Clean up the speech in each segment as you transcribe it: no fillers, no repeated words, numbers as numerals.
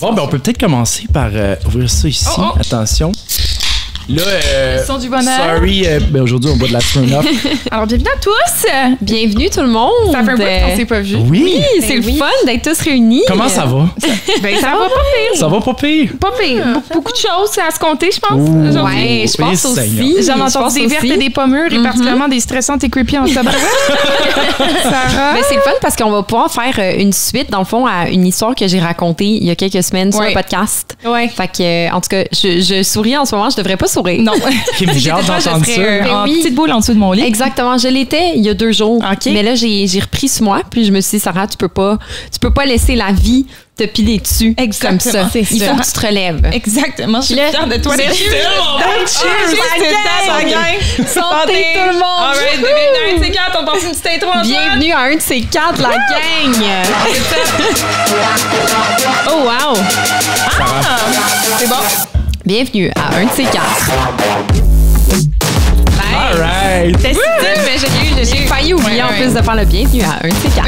Bon, ben on peut peut-être commencer par ouvrir ça ici. Attention. Là, le son du bonheur. Sorry, ben aujourd'hui on boit de la Smirnoff. Alors bienvenue à tous. Bienvenue tout le monde. Ça fait un bout qu'on s'est pas vu. Oui. C'est le fun d'être tous réunis. Comment ça va? Ben ça va pas pire. Ça va pas pire? Pas pire. Beaucoup de choses à se compter, je pense. Ouais, je pense aussi. J'en entends des vertes et des pas mûres et particulièrement des stressantes et creepy en tabarouette. Sarah. Mais c'est le fun parce qu'on va pouvoir faire une suite, dans le fond, à une histoire que j'ai racontée il y a quelques semaines sur le podcast. Ouais. Fait que, en tout cas, je souris en ce moment. Je devrais pas sourire. Non. J'ai hâte d'entendre ça. En petite boule en dessous de mon lit. Exactement. Je l'étais il y a 2 jours. Okay. Mais là, j'ai repris ce mois. Puis je me suis dit, Sarah, tu peux pas laisser la vie te piler dessus. Exactement. Comme ça. Il faut que tu te relèves. Exactement. Je suis fière de toi. C'est tellement bon. Santé tout le monde. All right, bienvenue à un de ces quatre. On passe une petite intro ensemble. Bienvenue à un de ces 4, la gang. Oh wow. C'est bon. Bienvenue à un de ces 4. All right. C'était style, mais j'ai failli oublier en plus de faire le bienvenue à un de ces 4.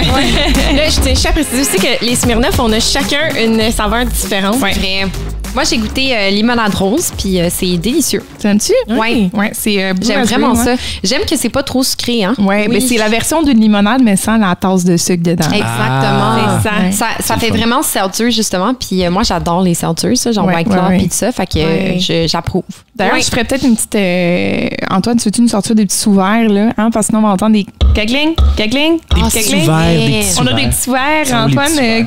Là, je tiens à préciser aussi que les Smirnoff, on a chacun une saveur différente. Vrai. Moi, j'ai goûté limonade rose, puis c'est délicieux. T'aimes-tu? Oui. Ouais, c'est J'aime vraiment ça. J'aime que c'est pas trop sucré, hein? Ouais, mais c'est la version d'une limonade, mais sans la tasse de sucre dedans. Exactement. Ça fait vraiment seltzer, justement. Puis moi, j'adore les seltzers, ça, genre White Claw, puis tout ça. Fait que j'approuve. D'ailleurs, je ferais peut-être une petite... Antoine, tu veux-tu nous sortir des petits sous-verts, là? Hein? Parce que sinon, on va entendre des cagling. Des petits sous-verts, des petits On a des petits sous-verts, Antoine.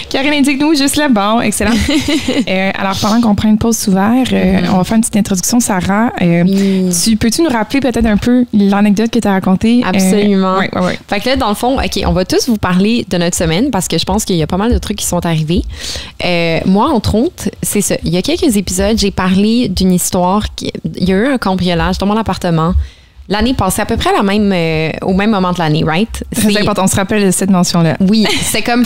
Karine indique-nous juste là. Bon, excellent. Alors, pendant qu'on prend une pause sous-verre, on va faire une petite introduction, Sarah. Peux-tu nous rappeler peut-être un peu l'anecdote que tu as racontée? Absolument. Oui. Fait que là, dans le fond, OK, on va tous vous parler de notre semaine parce que je pense qu'il y a pas mal de trucs qui sont arrivés. Moi, entre autres, c'est ça. Il y a quelques épisodes, j'ai parlé d'une histoire. Il y a eu un cambriolage dans mon appartement. L'année passée, à peu près au même moment de l'année, right? C'est important, on se rappelle de cette mention-là. Oui, c'est comme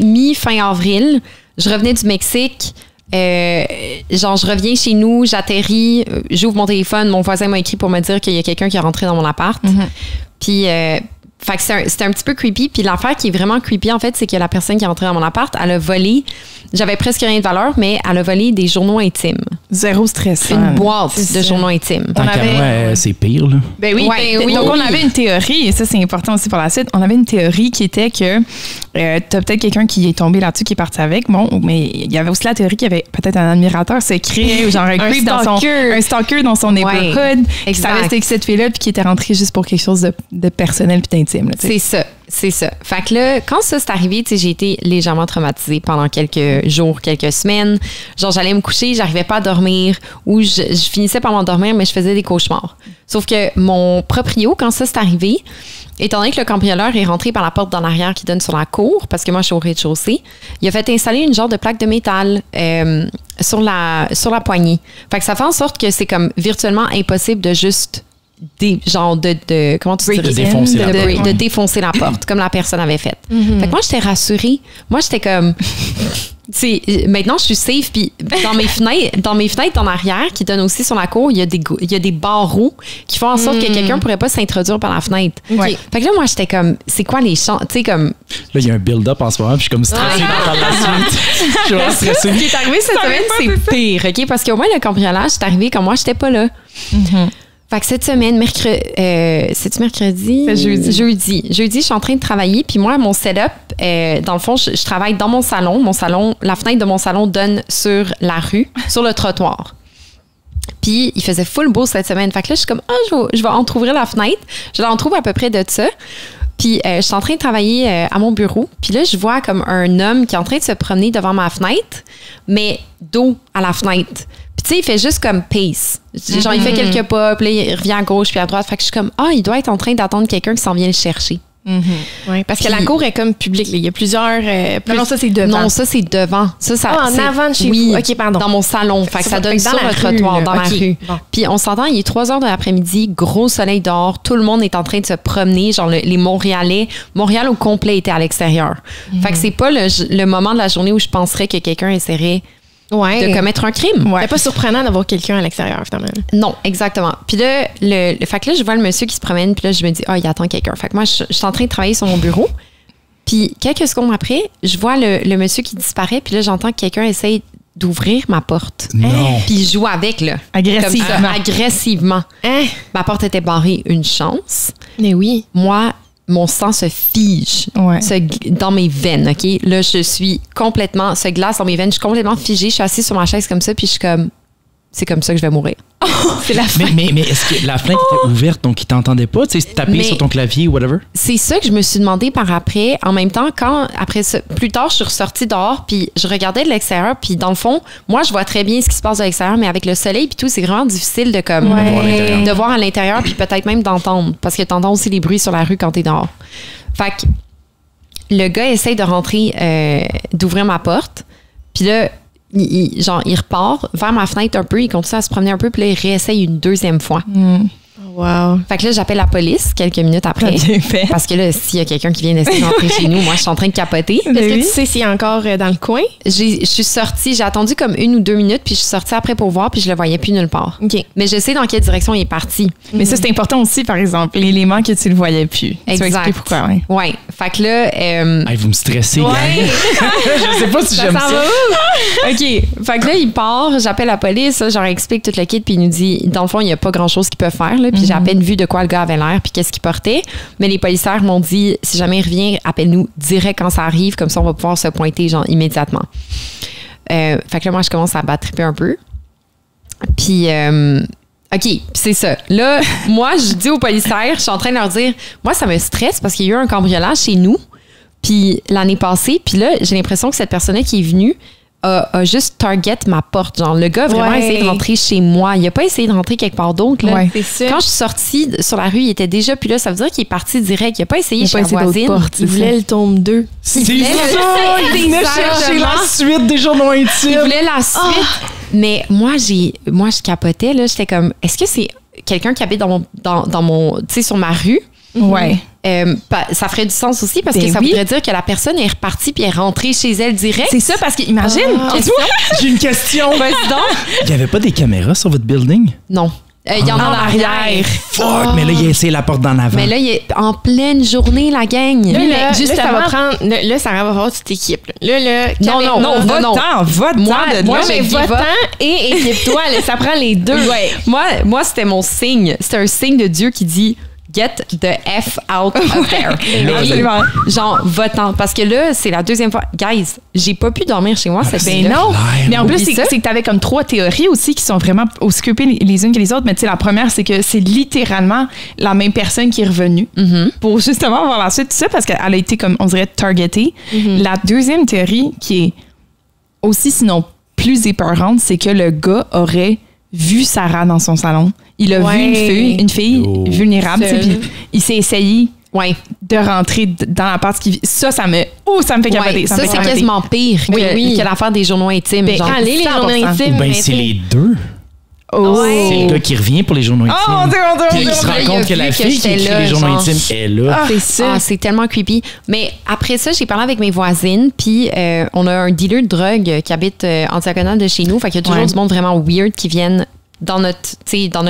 mi-fin avril. Je revenais du Mexique. Je reviens chez nous, j'atterris, j'ouvre mon téléphone, mon voisin m'a écrit pour me dire qu'il y a quelqu'un qui est rentré dans mon appart. Puis, fait que c'était un petit peu creepy. Puis l'affaire qui est vraiment creepy, en fait, c'est que la personne qui est rentrée dans mon appart, elle a volé, j'avais presque rien de valeur, mais elle a volé des journaux intimes. Zéro stress. Une boîte de journaux intimes. Tant qu'à moi, c'est pire, là. Ben oui. Donc, on avait une théorie, et ça, c'est important aussi pour la suite. On avait une théorie qui était que t'as peut-être quelqu'un qui est tombé là-dessus, qui est parti avec. Bon, mais il y avait aussi la théorie qu'il y avait peut-être un admirateur secret, genre un stalker dans son neighborhood, qui savait c'était que cette fille-là, puis qui était rentrée juste pour quelque chose de personnel puis d'intime. C'est ça. Fait que là, quand ça s'est arrivé, j'ai été légèrement traumatisée pendant quelques jours, quelques semaines. Genre, j'allais me coucher, j'arrivais pas à dormir ou je finissais par m'endormir, mais je faisais des cauchemars. Sauf que mon proprio, quand ça s'est arrivé, étant donné que le cambrioleur est rentré par la porte d'en arrière qui donne sur la cour, parce que moi, je suis au rez-de-chaussée, il a fait installer une genre de plaque de métal sur la poignée. Fait que ça fait en sorte que c'est comme virtuellement impossible de juste... comment tu dirais? De défoncer la porte, comme la personne avait fait. Fait que moi, j'étais rassurée. Moi, j'étais comme... maintenant, je suis safe. Puis dans mes fenêtres en arrière, qui donnent aussi sur la cour, il y a des barreaux qui font en sorte que quelqu'un ne pourrait pas s'introduire par la fenêtre. Okay. Fait que là, moi, j'étais comme... C'est quoi les champs? Tu sais, comme... Là, il y a un build-up en ce moment, puis je suis comme stressée d'entendre la suite. Je suis vraiment stressée. Ce qui est arrivé cette semaine, c'est pire, OK? Parce qu'au moins, le cambriolage, c'est arrivé quand moi, j'étais pas là. Fait que cette semaine, c'est-tu mercredi? C'est jeudi. Jeudi, je suis en train de travailler. Puis moi, mon setup, dans le fond, je travaille dans mon salon. La fenêtre de mon salon donne sur la rue, sur le trottoir. Puis il faisait full beau cette semaine. Fait que là, je suis comme, je vais entrouvrir la fenêtre. Je l'entrouvre à peu près de ça. Puis je suis en train de travailler à mon bureau. Puis là, je vois comme un homme qui est en train de se promener devant ma fenêtre, mais dos à la fenêtre. Puis tu sais, il fait juste comme pace. Genre, il fait quelques pas, puis là, il revient à gauche puis à droite. Fait que je suis comme, il doit être en train d'attendre quelqu'un qui s'en vient le chercher. Oui, parce que la cour est comme publique. Là. Il y a plusieurs... Non, ça, c'est devant. Non, ça, c'est devant. En avant de chez vous. OK, pardon. Dans mon salon. Fait que ça donne sur le trottoir, dans la rue. Bon. Puis on s'entend, il est 3h de l'après-midi, gros soleil dehors, tout le monde est en train de se promener. Genre, les Montréalais, Montréal au complet était à l'extérieur. Fait que c'est pas le moment de la journée où je penserais que quelqu'un essaierait de commettre un crime. C'est pas surprenant d'avoir quelqu'un à l'extérieur, finalement. Non, exactement. Puis là, fait que là, je vois le monsieur qui se promène, puis là, je me dis, il attend quelqu'un. Fait que moi, je suis en train de travailler sur mon bureau. Puis quelques secondes après, je vois le monsieur qui disparaît, puis là, j'entends que quelqu'un essaye d'ouvrir ma porte. Non. Puis il joue avec, là. Agressivement. Comme ça, agressivement. Hein? Ma porte était barrée, une chance. Mais oui. Moi, mon sang se fige Ouais. dans mes veines, OK? Là, je suis complètement... se glace dans mes veines. Je suis complètement figée. Je suis assise sur ma chaise comme ça, puis je suis comme... C'est comme ça que je vais mourir. C'est la fin. Mais est-ce que la fenêtre était ouverte, donc il t'entendait pas? Tu sais, taper Mais- sur ton clavier ou whatever? C'est ça que je me suis demandé par après. En même temps, après ça, plus tard, je suis ressortie dehors, puis je regardais de l'extérieur, puis dans le fond, moi, je vois très bien ce qui se passe de l'extérieur, mais avec le soleil puis tout, c'est vraiment difficile de comme voir à l'intérieur. de voir à l'intérieur, puis peut-être même d'entendre, parce que t'entends aussi les bruits sur la rue quand t'es dehors. Fait que le gars essaye de rentrer, d'ouvrir ma porte, puis là, il repart vers ma fenêtre un peu, il continue à se promener un peu, puis là, il réessaye une deuxième fois. Wow. Fait que là, j'appelle la police quelques minutes après. T'as bien fait. Parce que là, s'il y a quelqu'un qui vient d'essayer d'entrer chez nous, moi, je suis en train de capoter. Est-ce que tu sais s'il est encore dans le coin? Je suis sortie, j'ai attendu comme 1 ou 2 minutes, puis je suis sortie après pour voir, puis je le voyais plus nulle part. OK. Mais je sais dans quelle direction il est parti. Mais ça, c'est important aussi, par exemple, l'élément que tu le voyais plus. Tu vas Exact. expliquer pourquoi, ouais. Ouais. Fait que là, Hey, vous me stressez, gang. Je sais pas si j'aime s'en ça. va où? OK. Fait que là, il part, j'appelle la police, là, j'en explique tout le kit, puis il nous dit, dans le fond, il n'y a pas grand-chose qu'ils peuvent faire, là, puis j'ai à peine vu de quoi le gars avait l'air, puis qu'est-ce qu'il portait. Mais les policiers m'ont dit, si jamais il revient, appelle-nous direct quand ça arrive, comme ça, on va pouvoir se pointer, genre, immédiatement. Fait que là, moi, je commence à battriper un peu. Puis, OK, c'est ça. Là, moi, je dis aux policiers, je suis en train de leur dire, moi, ça me stresse parce qu'il y a eu un cambriolage chez nous, puis l'année passée, puis là, j'ai l'impression que cette personne-là qui est venue a juste target ma porte. Genre, le gars a vraiment Ouais. essayé de rentrer chez moi. Il a pas essayé de rentrer quelque part d'autre. Là. Ouais. C'est ça. Quand je suis sortie sur la rue, il était déjà, puis là, ça veut dire qu'il est parti direct. Il a pas essayé Il a chez pas la essayé d'autres voisine. portes. Il voulait le tome 2. C'est ça! voulait- Il venait chercher la Exactement. suite des journaux Il intimes. voulait la suite. Mais moi, je capotais. Là, j'étais comme, est-ce que c'est quelqu'un qui habite dans mon tu sais, sur ma rue? Ouais. Ça ferait du sens aussi parce Ben que ça oui. voudrait dire que la personne est repartie puis est rentrée chez elle direct. C'est ça, parce qu'imagine, J'ai une question. Vas-y donc. Il y avait pas des caméras sur votre building? Non. Il y en a en arrière. Fuck, mais là, il a essayé la porte d'en avant. Mais là, il est en pleine journée, la gang. Là, juste ça avant- va prendre. Là, Sarah va voir toute équipe. Là, Non, non, non, va-t'en, va-t'en Moi, de moi, là. je mais give va-t'en up. et équipe-toi. Là, ça prend les deux. Ouais. Moi, c'était mon signe. C'était un signe de Dieu qui dit Get the F out of there. là, Absolument. Genre, va-t'en. Parce que là, c'est la deuxième fois. Guys, j'ai pas pu dormir chez moi cette Ben nuit-là. non. clair. Mais en plus, Oublie ça. c'est que tu avais comme 3 théories aussi qui sont vraiment aussi occupées les unes que les autres. Mais tu sais, la première, c'est que c'est littéralement la même personne qui est revenue pour justement voir la suite, tout ça, parce qu'elle a été, comme on dirait, targetée. La deuxième théorie, qui est aussi, sinon plus épeurante, c'est que le gars aurait vu Sarah dans son salon. Il a Ouais. vu une fille Oh. vulnérable, tu sais, Seule. puis il s'est essayé Ouais. de rentrer dans la part qui ça me fait capoter. Ouais, ça, me fait c'est capoter. quasiment pire Oui, oui. que l'affaire des journaux intimes. Ben, genre. quand les 100%. journaux intimes. Ou bien mais c'est tu sais, les deux. Oh. C'est le gars qui revient pour les journaux intimes. Oh mon Dieu, mon Dieu, Puis mon il Dieu. se Là, rend il a compte que vu la que fille qui j'étais écrit là, les journaux genre. intimes est là. C'est ça. Ah, c'est tellement creepy. Mais après ça, j'ai parlé avec mes voisines, puis on a un dealer de drogue qui habite en diagonale de chez nous. Fait qu'il y a toujours Ouais. du monde vraiment weird qui viennent dans notre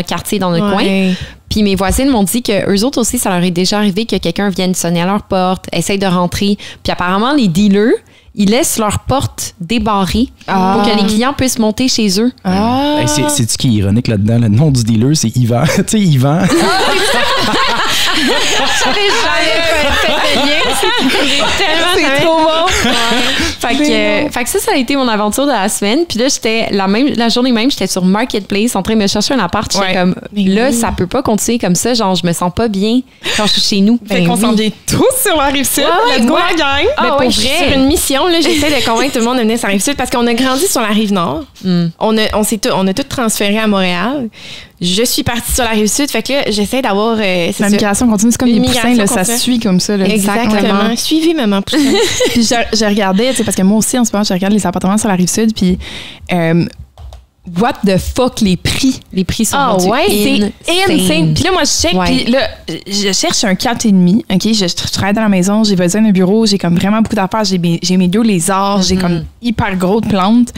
quartier, dans notre coin. ouais. Puis mes voisines m'ont dit que eux autres aussi, ça leur est déjà arrivé que quelqu'un vienne sonner à leur porte, essaye de rentrer. Puis apparemment, les dealers, ils laissent leur porte débarrée pour que les clients puissent monter chez eux. Ah. Hey, c'est-tu qui est ironique là-dedans? Le nom du dealer, c'est Yvan. Tu sais, Yvan. C'est trop bon. Fait que ça a été mon aventure de la semaine. Puis là, j'étais la journée même, j'étais sur Marketplace en train de me chercher un appart. J'étais Ouais. comme, Mais là, oui. ça peut pas continuer comme ça. Genre, je me sens pas bien quand je suis chez nous. Fait qu'on s'en vient tous sur la Rive-Sud. Let's go, ouais. la gang. Ah Mais ouais, pour je suis vrai. sur une mission. Là, j'essaie de convaincre tout le monde de venir sur la Rive-Sud parce qu'on a grandi sur la Rive-Nord. On a tout transféré à Montréal. Je suis partie sur la Rive-Sud. Fait que là, j'essaie d'avoir... c'est La ça. migration continue, c'est comme Une des poussins, migration là, ça continue. suit comme ça. Là. Exactement. Suivez Maman Poussin. Puis je regardais, tu sais, parce que moi aussi, en ce moment, je regarde les appartements sur la Rive-Sud, puis what the fuck, les prix. Les prix sont Ah rendus ouais, c'est insane. Puis là, moi, je check, puis là, Je cherche un 4,5. OK? Je travaille dans la maison, j'ai besoin d'un bureau, j'ai comme vraiment beaucoup d'affaires. J'ai mes 2 lézards, j'ai comme hyper gros de plantes.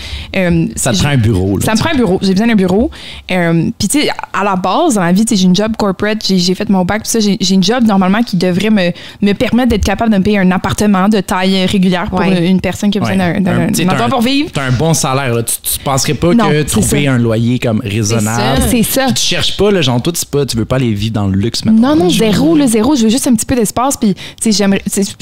Ça te prend un bureau. Là, ça me prend un bureau. J'ai besoin d'un bureau. Puis, tu sais, à la base, dans la vie, j'ai une job corporate, j'ai fait mon bac, puis ça, j'ai une job normalement qui devrait me permettre d'être capable de me payer un appartement de taille régulière pour une personne qui a besoin d'un endroit pour vivre. Tu as un bon salaire. Là. Tu penserais pas Non, que trouver un loyer comme raisonnable. C'est ça. Puis tu cherches pas, là, genre, toi, tu veux pas aller vivre dans le luxe maintenant. Non, zéro. Je veux juste un petit peu d'espace. Puis, tu sais,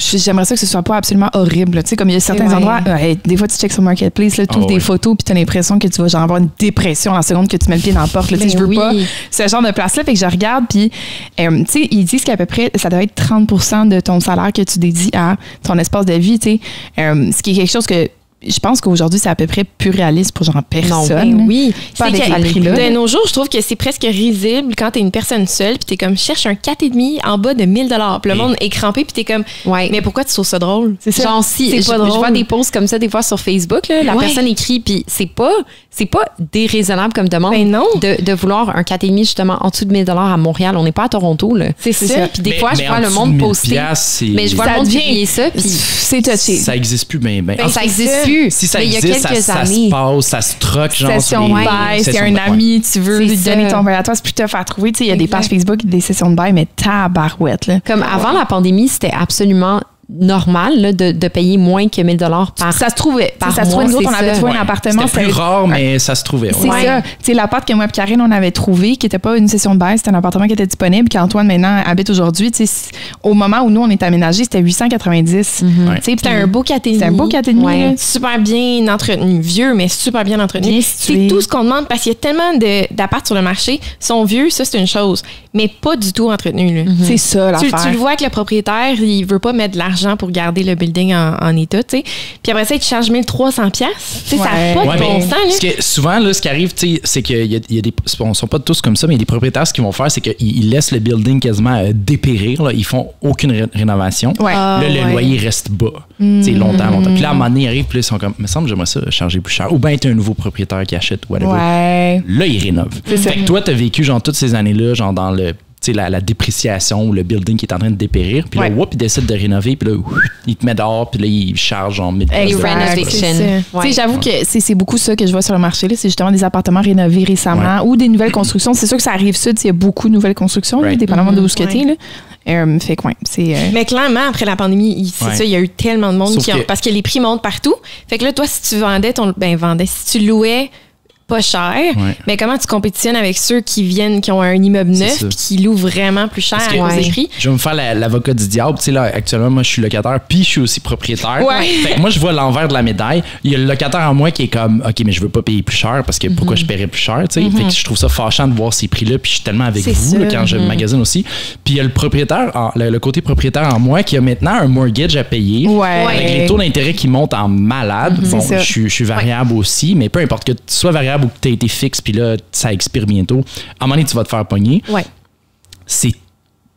j'aimerais ça que ce soit pas absolument horrible. Tu sais, comme il y a certains endroits, des fois, tu checks sur Marketplace, tu trouves des photos, puis tu as l'impression que tu vas genre avoir une dépression la seconde que tu mets le pied dans la porte. Là, je veux pas ce genre de place-là. Fait que je regarde, puis, tu sais, ils disent qu'à peu près, ça doit être 30% de ton salaire que tu dédies à ton espace de vie, tu sais. Ce qui est quelque chose que je pense qu'aujourd'hui, c'est à peu près plus réaliste pour genre personne. Non, oui. Pas C'est avec les prix-là. de nos jours, je trouve que c'est presque risible quand t'es une personne seule puis t'es comme, cherche un 4,5 en bas de 1000 $. Puis le monde est crampé puis t'es comme, mais pourquoi tu trouves ça drôle? C'est ça. Genre, si c'est pas drôle. Je vois des posts comme ça des fois sur Facebook, là, la personne écrit, puis c'est pas déraisonnable comme demande de vouloir un 4,5 justement en dessous de 1000 $ à Montréal. On n'est pas à Toronto, là. C'est ça. Puis des fois, je vois le monde poster. Mais je vois le monde publier ça, puis c'est touché. Ça existe plus, ben. Ça existe plus. Si ça mais existe, il y a quelques ça années. se passe, ça se troque, genre. Session de bail, c'est un ami, tu veux lui donner ton bail à toi, c'est plus tough à trouver. Tu sais, il y a des pages Facebook, des sessions de bail, mais tabarouette, là. Comme avant la pandémie, c'était absolument normal là, de payer moins que 1000 $ par ça se trouvait. Par ça se trouvait. mois, Nous autres, on c'est avait ça. trouvé un appartement. C'était plus rare, mais ça se trouvait. C'est ça. Tu sais, l'appart que moi et Karine, on avait trouvé, qui n'était pas une session de bail, c'était un appartement qui était disponible, qu'Antoine, maintenant, habite aujourd'hui. Tu sais, au moment où nous, on est aménagé, c'était 890. Tu sais, C'était un beau 4,5. C'est un beau 4,5. Ouais. Super bien entretenu. Vieux, mais super bien entretenu. Bien C'est situé. tout ce qu'on demande parce qu'il y a tellement d'apparts sur le marché. Ils sont vieux, ça, c'est une chose, mais pas du tout entretenus. Là. C'est ça, Tu l'affaire. le vois que le propriétaire, il veut pas mettre de l'argent pour garder le building en état, tu sais. Puis après ça, il te charge 1300$. Tu sais, ça n'a pas de bon sens, là. Parce que souvent, là, ce qui arrive, tu sais, c'est qu'il y a des. On sont pas tous comme ça, mais il y a des propriétaires, ce qu'ils vont faire, c'est qu'ils laissent le building quasiment dépérir. Là. Ils font aucune rénovation. Ouais. Là, le loyer reste bas. Tu sais, longtemps. Puis là, à un moment donné, ils arrivent, puis là, ils sont comme, me semble, j'aimerais ça charger plus cher. Ou bien, t'es un nouveau propriétaire qui achète, whatever. Ouais. Là, ils rénovent. Fait que toi, t'as vécu, genre, toutes ces années-là, genre, dans le. Tu sais, la dépréciation ou le building qui est en train de dépérir. Puis là, il décide de rénover. Puis là, il te met dehors. Puis là, il charge en 1000 $. Renovation. Tu sais, j'avoue que c'est beaucoup ça que je vois sur le marché. Là. C'est justement des appartements rénovés récemment ou des nouvelles constructions. C'est sûr que ça arrive sud. Il y a beaucoup de nouvelles constructions, là, dépendamment de où ce que t'es, là. Fait que, c'est. Mais clairement, après la pandémie, c'est ça, il y a eu tellement de monde parce que les prix montent partout. Fait que là, toi, si tu vendais si tu louais pas cher, mais comment tu compétitionnes avec ceux qui ont un immeuble neuf puis qui louent vraiment plus cher à cause des prix? Je vais me faire l'avocat du diable. Tu sais, là, actuellement, moi, je suis locataire puis je suis aussi propriétaire. Fait que moi, je vois l'envers de la médaille. Il y a le locataire en moi qui est comme, OK, mais je veux pas payer plus cher parce que pourquoi je paierais plus cher, tu sais? Fait que je trouve ça fâchant de voir ces prix-là puis je suis tellement avec vous là, quand je magasine aussi. Puis il y a le propriétaire, le côté propriétaire en moi qui a maintenant un mortgage à payer avec les taux d'intérêt qui montent en malade. Bon, je suis variable aussi, mais peu importe que tu sois variable ou que tu aies été fixe, puis là, ça expire bientôt. À un moment donné, tu vas te faire pogner. C'est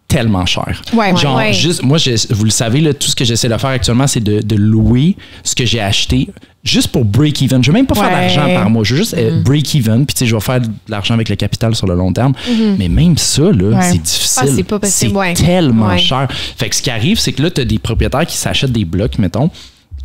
tellement cher. Genre, juste, moi, vous le savez, là, tout ce que j'essaie de faire actuellement, c'est de louer ce que j'ai acheté juste pour break-even. Je veux même pas faire d'argent par mois. Je veux juste break-even, puis tu sais, je vais faire de l'argent avec le capital sur le long terme. Mais même ça, là, c'est difficile. C'est pas possible. C'est tellement cher. Fait que ce qui arrive, c'est que là, tu as des propriétaires qui s'achètent des blocs, mettons.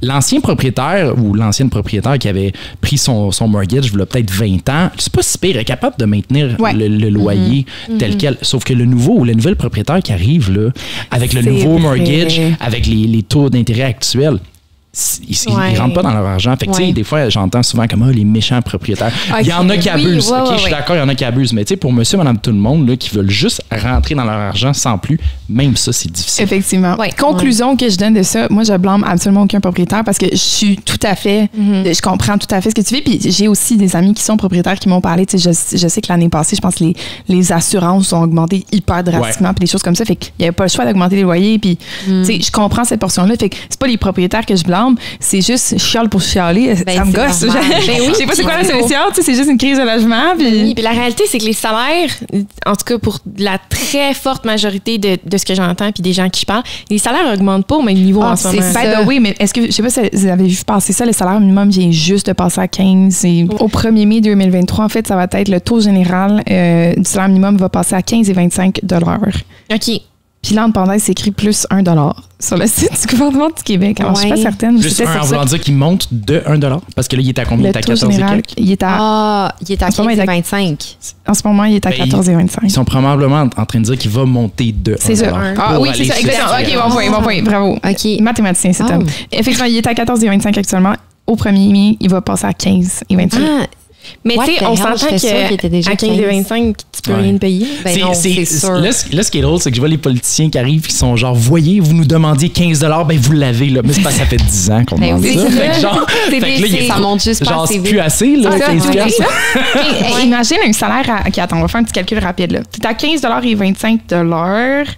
L'ancien propriétaire ou l'ancienne propriétaire qui avait pris son mortgage il y a peut-être 20 ans, c'est pas si pire, elle est capable de maintenir le loyer tel quel. Sauf que le nouveau ou le nouvel propriétaire qui arrive là, avec le nouveau mortgage, avec les taux d'intérêt actuels, ils rentrent pas dans leur argent. Fait que, tu sais, des fois, j'entends souvent comme les méchants propriétaires. Il y en a qui abusent. Je suis d'accord, il y en a qui abusent. Mais tu sais, pour monsieur, madame, tout le monde là, qui veulent juste rentrer dans leur argent sans plus, même ça, c'est difficile. Effectivement. Conclusion que je donne de ça, moi, je blâme absolument aucun propriétaire parce que je suis tout à fait, je comprends tout à fait ce que tu fais. Puis j'ai aussi des amis qui sont propriétaires qui m'ont parlé. Tu sais, je sais que l'année passée, je pense que les assurances ont augmenté hyper drastiquement, puis des choses comme ça. Fait qu'il n'y avait pas le choix d'augmenter les loyers. Puis, tu sais, je comprends cette portion-là. Fait que c'est pas les propriétaires que je blâme. blâme, c'est juste chiale pour chialer. Ça me gosse. Je sais pas c'est quoi la solution, c'est juste une crise de logement. Oui, puis la réalité, c'est que les salaires, en tout cas pour la très forte majorité de ce que j'entends puis des gens qui je parle, les salaires augmentent pas au même niveau en ce moment. Oui, mais est-ce que, je sais pas si vous avez vu passer ça, le salaire minimum vient juste de passer à 15. Au 1er mai 2023, en fait, ça va être le taux général du salaire minimum va passer à 15,25 $. OK. Puis là, pendant, c'est écrit plus 1 $ sur le site du gouvernement du Québec. Alors, je suis pas certaine. Plus 1 en voulant dire qu'il monte de 1 $. Parce que là, il est à combien? Il est à 14 et quelques? Il est à 15,25. En ce moment, il est à 14,25. Ils sont probablement en train de dire qu'il va monter de 1 $. C'est ça. Oui, c'est ça. Exactement. OK, bon point. Bravo. OK. Mathématicien, c'est homme. Effectivement, il est à 14,25 actuellement. Au 1er mai, il va passer à 15,25. Mais tu sais, on s'entend qu'à 15,25, tu peux rien payer. Ben non, c'est sûr. Là, ce qui est drôle, c'est que je vois les politiciens qui arrivent qui sont genre, voyez, vous nous demandiez 15 $, ben vous l'avez, là. Mais c'est parce que ça fait 10 ans qu'on demande ça. Fait que genre, ça monte juste pas assez vite. C'est plus assez, là, 15 $. Imagine un salaire attends, on va faire un petit calcul rapide, là. Tu es à 15,25 $.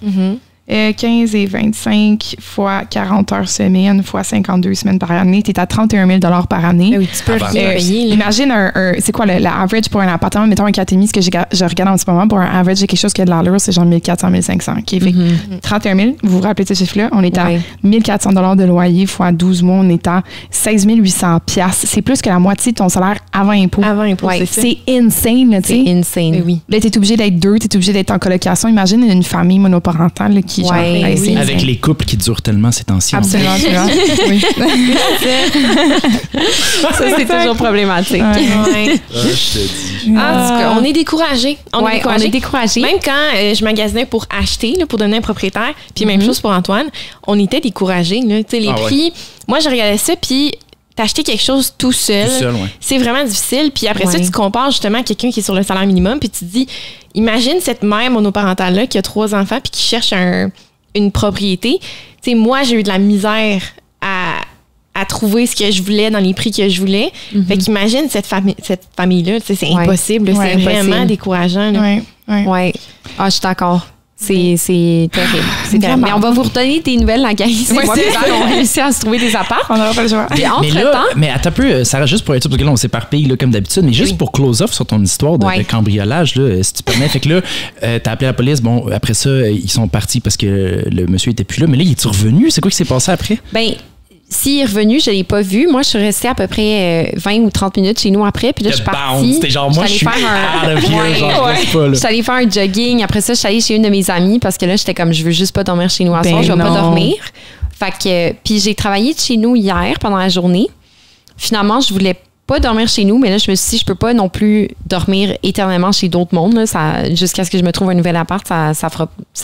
15,25 fois 40 heures semaine fois 52 semaines par année, tu es à 31 000 $ par année. Oui, tu peux rien payer. Imagine c'est quoi l'average pour un appartement, mettons un 4,5, ce que je regarde en ce moment, pour un average de quelque chose qui a de l'allure, c'est genre 1400, 1500. Okay? Fait 31 000, vous vous rappelez de ce chiffre-là, on est à 1400 $ de loyer fois 12 mois, on est à 16 800 $. C'est plus que la moitié de ton salaire avant impôt. Avant impôt, c'est insane, là, tu sais. C'est insane. Oui. Là, t'es obligé d'être deux, t'es obligé d'être en colocation. Imagine une famille monoparentale là, qui avec les couples qui durent tellement ces temps-ci. Absolument. Oui. Ça, c'est toujours problématique. Je te dis. En tout cas, on est découragés. On est découragés. Même quand je magasinais pour acheter, là, pour devenir propriétaire, puis même chose pour Antoine, on était découragés. Là. Les prix, moi, je regardais ça, puis t'acheter quelque chose tout seul, c'est vraiment difficile. Puis après ça, tu compares justement à quelqu'un qui est sur le salaire minimum, puis tu te dis, imagine cette mère monoparentale-là qui a 3 enfants puis qui cherche une propriété. Tu sais, moi, j'ai eu de la misère à trouver ce que je voulais dans les prix que je voulais. Fait qu'imagine cette famille-là, c'est impossible. C'est vraiment décourageant. Oui. Ah, je suis d'accord. C'est terrible. C'est terrible. Mais on va vous redonner des nouvelles, la gang. C'est moi qui ont réussi à se trouver des apparts. On n'aura pas le choix. Mais attends un peu, Sarah, juste pour être sûr, parce que là, on s'éparpille là, comme d'habitude, mais juste pour close off sur ton histoire de cambriolage, là, si tu permets. Fait que là, t'as appelé la police. Bon, après ça, ils sont partis parce que le monsieur était plus là. Mais là, il est revenu? C'est quoi qui s'est passé après? Ben, s'il est revenu, je ne l'ai pas vu. Moi, je suis restée à peu près 20 ou 30 minutes chez nous après. Puis là, je suis partie. C'était genre, moi, je suis Je suis allée faire un jogging. Après ça, je suis allée chez une de mes amies parce que là, j'étais comme, je veux juste pas dormir chez nous à soir. Je vais pas dormir. Fait que, puis j'ai travaillé de chez nous hier pendant la journée. Finalement, je voulais pas dormir chez nous, mais là, je me suis dit, je peux pas non plus dormir éternellement chez d'autres mondes. Là, jusqu'à ce que je me trouve un nouvel appart, ça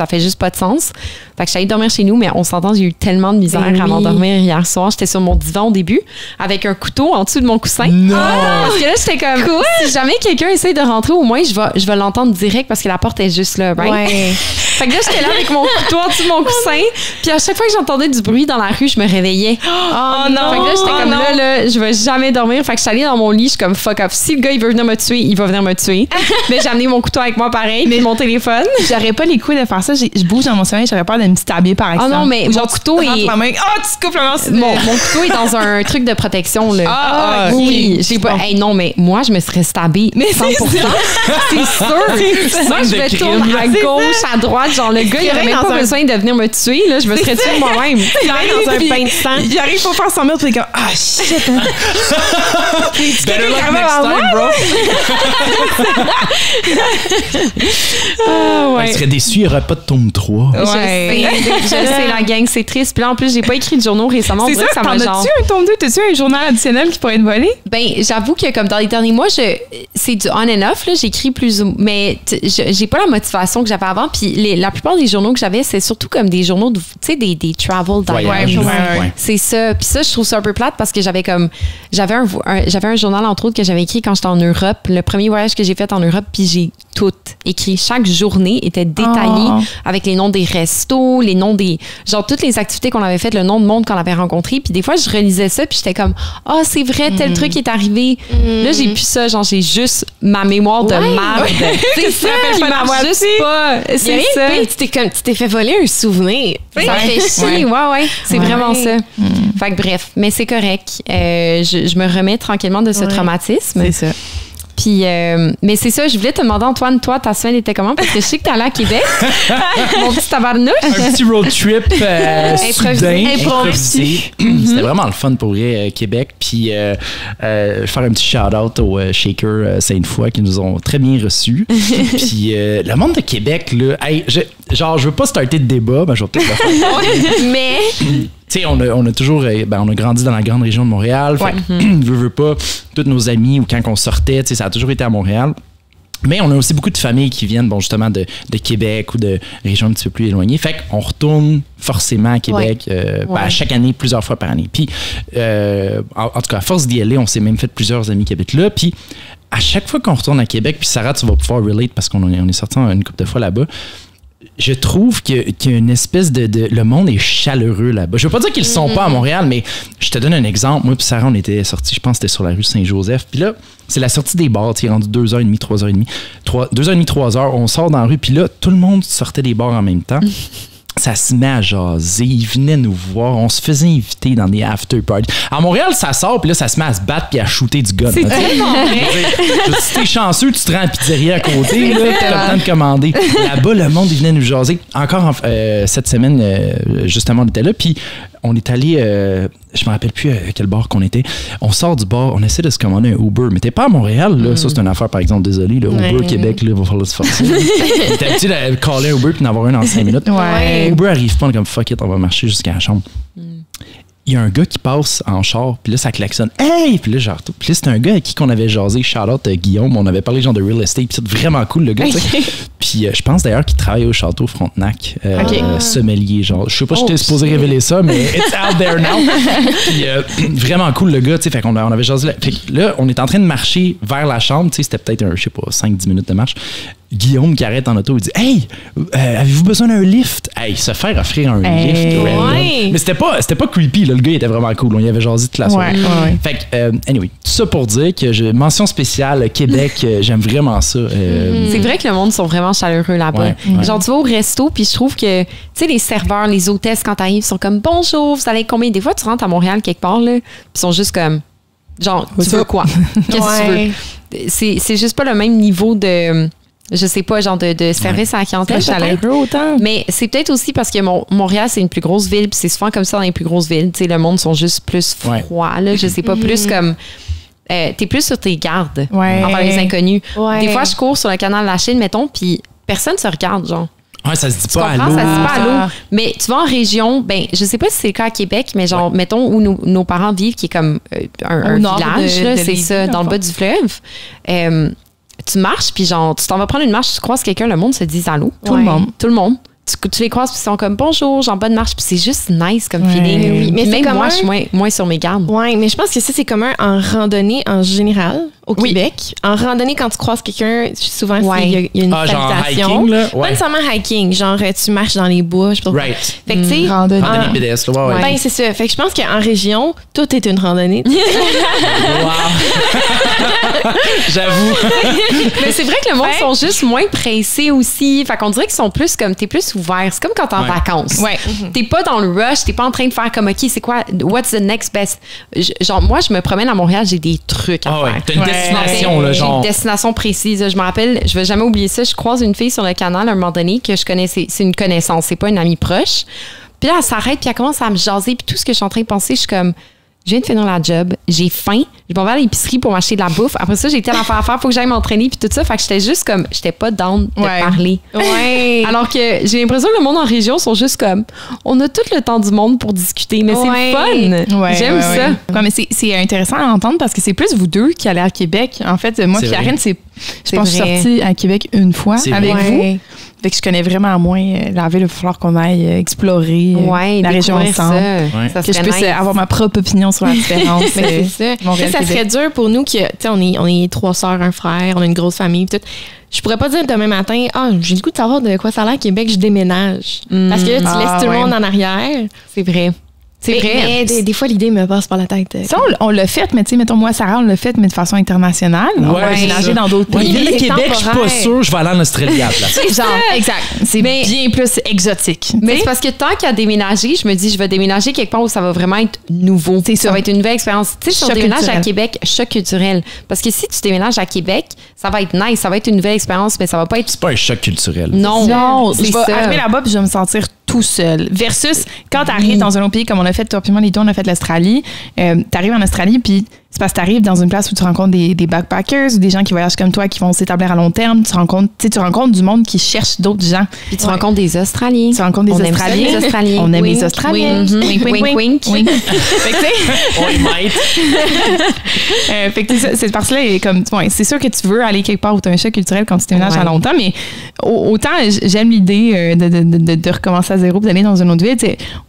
fait juste pas de sens. Fait que je suis allée dormir chez nous, mais on s'entend, j'ai eu tellement de misère à m'endormir hier soir. J'étais sur mon divan au début, avec un couteau en dessous de mon coussin. Non! Parce que là, j'étais comme, si jamais quelqu'un essaie de rentrer, au moins, je vais l'entendre direct parce que la porte est juste là, right? Fait que là, j'étais là avec mon couteau en dessous de mon coussin. Puis à chaque fois que j'entendais du bruit dans la rue, je me réveillais. Oh non! Fait que là, j'étais comme là, je vais jamais dormir. Fait que je suis allée dans mon lit, je suis comme fuck off. Si le gars, il veut venir me tuer, il va venir me tuer. Mais j'ai amené mon couteau avec moi pareil, puis mon téléphone. J'aurais pas les couilles de faire ça. Je bouge dans mon sommeil, j'aurais peur de me stabber par accident. Oh non, mais mon couteau est... tu coupes la main. Mon couteau est dans un truc de protection, là. Oui. J'ai pas... Hey, non, mais moi, je me serais stabbée 100%. C'est sûr. Moi, je me tourne à gauche, à droite. Genre, le gars, il aurait même pas besoin de venir me tuer, là. Je me serais tuée moi-même. Il arrive dans un bain de sang. J'arrive pour faire 100 mètres, puis comme, shit. Better luck next time, bro. Il serait déçu, il n'y aurait pas de tome 3. Je sais, la gang, c'est triste. Puis là, en plus, j'ai pas écrit de journaux récemment. C'est ça, t'en as-tu un tome 2? T'as-tu un journal additionnel qui pourrait être volé? Ben, j'avoue que comme dans les derniers mois, c'est du on and off, là. J'écris plus ou... Mais j'ai pas la motivation que j'avais avant. Puis la plupart des journaux que j'avais, c'est surtout comme des journaux, tu sais, des travel diaries. C'est ça. Puis ça, je trouve ça un peu plate parce que j'avais un journal, entre autres, que j'avais écrit quand j'étais en Europe. Le premier voyage que j'ai fait en Europe, puis j'ai tout écrit. Chaque journée était détaillée avec les noms des restos, les noms des... Genre, toutes les activités qu'on avait faites, le nom de monde qu'on avait rencontré. Puis des fois, je relisais ça, puis j'étais comme, c'est vrai, tel truc est arrivé. Là, j'ai plus ça. Genre, j'ai juste ma mémoire de marde. C'est ça qui marche juste pas. C'est ça. Tu t'es fait voler un souvenir. Ça fait chier. Ouais. C'est vraiment ça. Fait que bref, mais c'est correct. Je me remets tranquillement de ce traumatisme. C'est ça. Puis, mais c'est ça, je voulais te demander, Antoine, toi, ta semaine était comment? Parce que je sais que t'es allé à Québec. Mon petit tabarnouche. Un petit road trip soudain, improvisé. C'était vraiment le fun pour vrai, Québec. Puis, faire un petit shout-out aux Shaker Sainte-Foy qui nous ont très bien reçus. Puis, le monde de Québec, là, je veux pas starter de débat, mais je vais peut-être le faire. Mais... Tu sais, on a toujours... on a grandi dans la grande région de Montréal. Fait veux pas, tous nos amis, ou quand on sortait, tu sais, ça a toujours été à Montréal. Mais on a aussi beaucoup de familles qui viennent, justement, de Québec ou de régions un petit peu plus éloignées. Fait qu'on retourne forcément à Québec à chaque année, plusieurs fois par année. Puis, en tout cas, à force d'y aller, on s'est même fait plusieurs amis qui habitent là. Puis, à chaque fois qu'on retourne à Québec, puis Sarah, tu vas pouvoir relate parce qu'on est sorti une couple de fois là-bas, je trouve qu'il y a une espèce de... Le monde est chaleureux là-bas. Je veux pas dire qu'ils le sont pas à Montréal, mais je te donne un exemple. Moi puis Sarah, on était sortis, je pense que c'était sur la rue Saint-Joseph. Puis là, c'est la sortie des bars, tu sais, rendu 2h30, 3h30. 2h30, 3h, on sort dans la rue. Puis là, tout le monde sortait des bars en même temps. Ça se met à jaser. Ils venaient nous voir. On se faisait inviter dans des after parties. À Montréal, ça sort, puis là, ça se met à se battre puis à shooter du gun. C'est tellement vrai. Si t'es chanceux, tu te rends à la pizzeria à côté, là, t'as le temps de commander. Là-bas, le monde, il venait nous jaser. Encore cette semaine, justement, on était là, puis on est allé... je me rappelle plus à quel bar qu'on était. On sort du bar, on essaie de se commander un Uber, mais t'es pas à Montréal, là. Ça, c'est une affaire, par exemple, désolé, là. Uber Québec, là, va falloir se forcer. T'es habitué de caller un Uber puis d'en avoir un en 5 minutes. Uber arrive pas, on est comme fuck it, on va marcher jusqu'à la chambre. Il y a un gars qui passe en char, puis là, ça klaxonne. Hey! Puis là, genre, puis là, c'était un gars avec qui qu'on avait jasé, shout-out Guillaume. On avait parlé genre de real estate, puis c'est vraiment cool, le gars, tu sais. Puis je pense d'ailleurs qu'il travaille au château Frontenac, sommelier, genre. Je sais pas si j'étais supposé révéler ça, mais it's out there now. Puis vraiment cool, le gars, tu sais. Fait qu'on avait jasé là. Fait que là, on est en train de marcher vers la chambre, tu sais. C'était peut-être, je sais pas, 5-10 minutes de marche. Guillaume qui arrête en auto, il dit « Hey, avez-vous besoin d'un lift? » Hey, se faire offrir un lift. Mais c'était pas creepy, là. Le gars, il était vraiment cool. On y avait jasé toute la soirée. Fait que, anyway, tout ça pour dire que mention spéciale, Québec, j'aime vraiment ça. C'est vrai que le monde sont vraiment chaleureux là-bas. Genre, tu vas au resto, puis je trouve que, tu sais, les serveurs, les hôtesses, quand t'arrives, sont comme « Bonjour, vous allez combien? » Des fois, tu rentres à Montréal quelque part, là, puis ils sont juste comme « Genre, tu veux quoi? Qu'est-ce que tu veux? » C'est juste pas le même niveau de... Je sais pas, genre de service à la clientèle. Chaleureux autant. Mais c'est peut-être aussi parce que Montréal, c'est une plus grosse ville, puis c'est souvent comme ça dans les plus grosses villes. Tu sais, le monde sont juste plus froids, là. Je sais pas, plus comme... t'es plus sur tes gardes envers les inconnus. Des fois, je cours sur le canal de la Chine, mettons, puis personne se regarde, genre. Ouais, ça se dit pas à l'eau. Ça se dit pas à l'eau. Mais tu vas en région, ben, je sais pas si c'est le cas à Québec, mais genre, mettons, où nos parents vivent, qui est comme un village, là, c'est ça, dans le bas du fleuve. Tu marches, puis genre, tu t'en vas prendre une marche, tu croises quelqu'un, le monde se dit allô. Tout le monde. Tout le monde. Tu les croises, puis ils sont comme bonjour, genre bonne marche, puis c'est juste nice comme feeling. Oui, mais même moi, je suis moins sur mes gardes. Oui, mais je pense que ça, c'est commun en randonnée en général au Québec. En randonnée, quand tu croises quelqu'un, souvent, il y a une salutation. Genre hiking, là? Pas nécessairement hiking, genre tu marches dans les bois. Je sais pas. Fait que, tu sais, randonnée pédestre, ben, c'est ça. Fait que je pense qu'en région, tout est une randonnée. Wow! J'avoue. Mais c'est vrai que le monde sont juste moins pressés aussi. Fait qu'on dirait qu'ils sont plus comme, t'es plus ouvert. C'est comme quand t'es en vacances. T'es pas dans le rush, t'es pas en train de faire comme, OK, c'est quoi, what's the next best? Genre, moi, je me promène à Montréal, j'ai des trucs à faire. T'as une destination, là, genre. J'ai une destination précise. Je me rappelle, je vais jamais oublier ça. Je croise une fille sur le canal à un moment donné que je connaissais. C'est une connaissance, c'est pas une amie proche. Puis là, elle s'arrête, puis elle commence à me jaser. Puis tout ce que je suis en train de penser, je suis comme, je viens de finir la job, j'ai faim, je m'en vais à l'épicerie pour m'acheter de la bouffe. Après ça, j'ai été à l'affaire à faire, faut que j'aille m'entraîner, puis tout ça. Fait que j'étais juste comme, j'étais pas down de parler. Alors que j'ai l'impression que le monde en région sont juste comme, on a tout le temps du monde pour discuter, mais c'est le fun. J'aime ça. Ouais, mais c'est intéressant à entendre parce que c'est plus vous deux qui allez à Québec. En fait, moi, puis Karine, Je pense que je suis sortie à Québec une fois avec vous. Fait que je connais vraiment moins la ville. Il va falloir qu'on aille explorer la région ensemble. Que je puisse avoir ma propre opinion sur la différence. Mais c'est ça. Ça serait dur pour nous que, tu sais, on est 3 sœurs, un frère, on a une grosse famille, tout. Je pourrais pas dire demain matin, j'ai le goût de savoir de quoi ça a l'air Québec, je déménage. Parce que là, tu laisses tout le monde en arrière. C'est vrai. C'est vrai. Mais des fois, l'idée me passe par la tête. Ça, on l'a fait, mais tu sais, mettons, moi, Sarah, on l'a fait, mais de façon internationale. On va déménager dans d'autres pays. Le Québec, je suis pas sûre, je vais aller en Australie à la place. Genre, exact. C'est bien plus exotique. Mais c'est parce que tant qu'à déménager, je me dis, je vais déménager quelque part où ça va vraiment être nouveau. Ça va être une nouvelle expérience. Tu sais, si on déménage à Québec, choc culturel. Parce que si tu déménages à Québec, ça va être nice, ça va être une nouvelle expérience, mais ça va pas être. C'est pas un choc culturel. Non, je vais arriver là-bas puis je vais me sentir tout seul. Versus quand tu arrives dans un autre pays, comme on a fait, toi puis moi, les deux, on a fait l'Australie. Tu arrives en Australie, puis c'est parce que tu arrives dans une place où tu rencontres des backpackers ou des gens qui voyagent comme toi, qui vont s'établir à long terme. Tu rencontres du monde qui cherche d'autres gens. Puis tu rencontres des Australiens. Tu rencontres des Australiens. On aime les Australiens. Wink, wink, wink. Fait que cette partie-là, comme, c'est sûr que tu veux aller quelque part où tu as un choc culturel quand tu déménages à longtemps, mais autant j'aime l'idée de recommencer à zéro et d'aller dans une autre ville.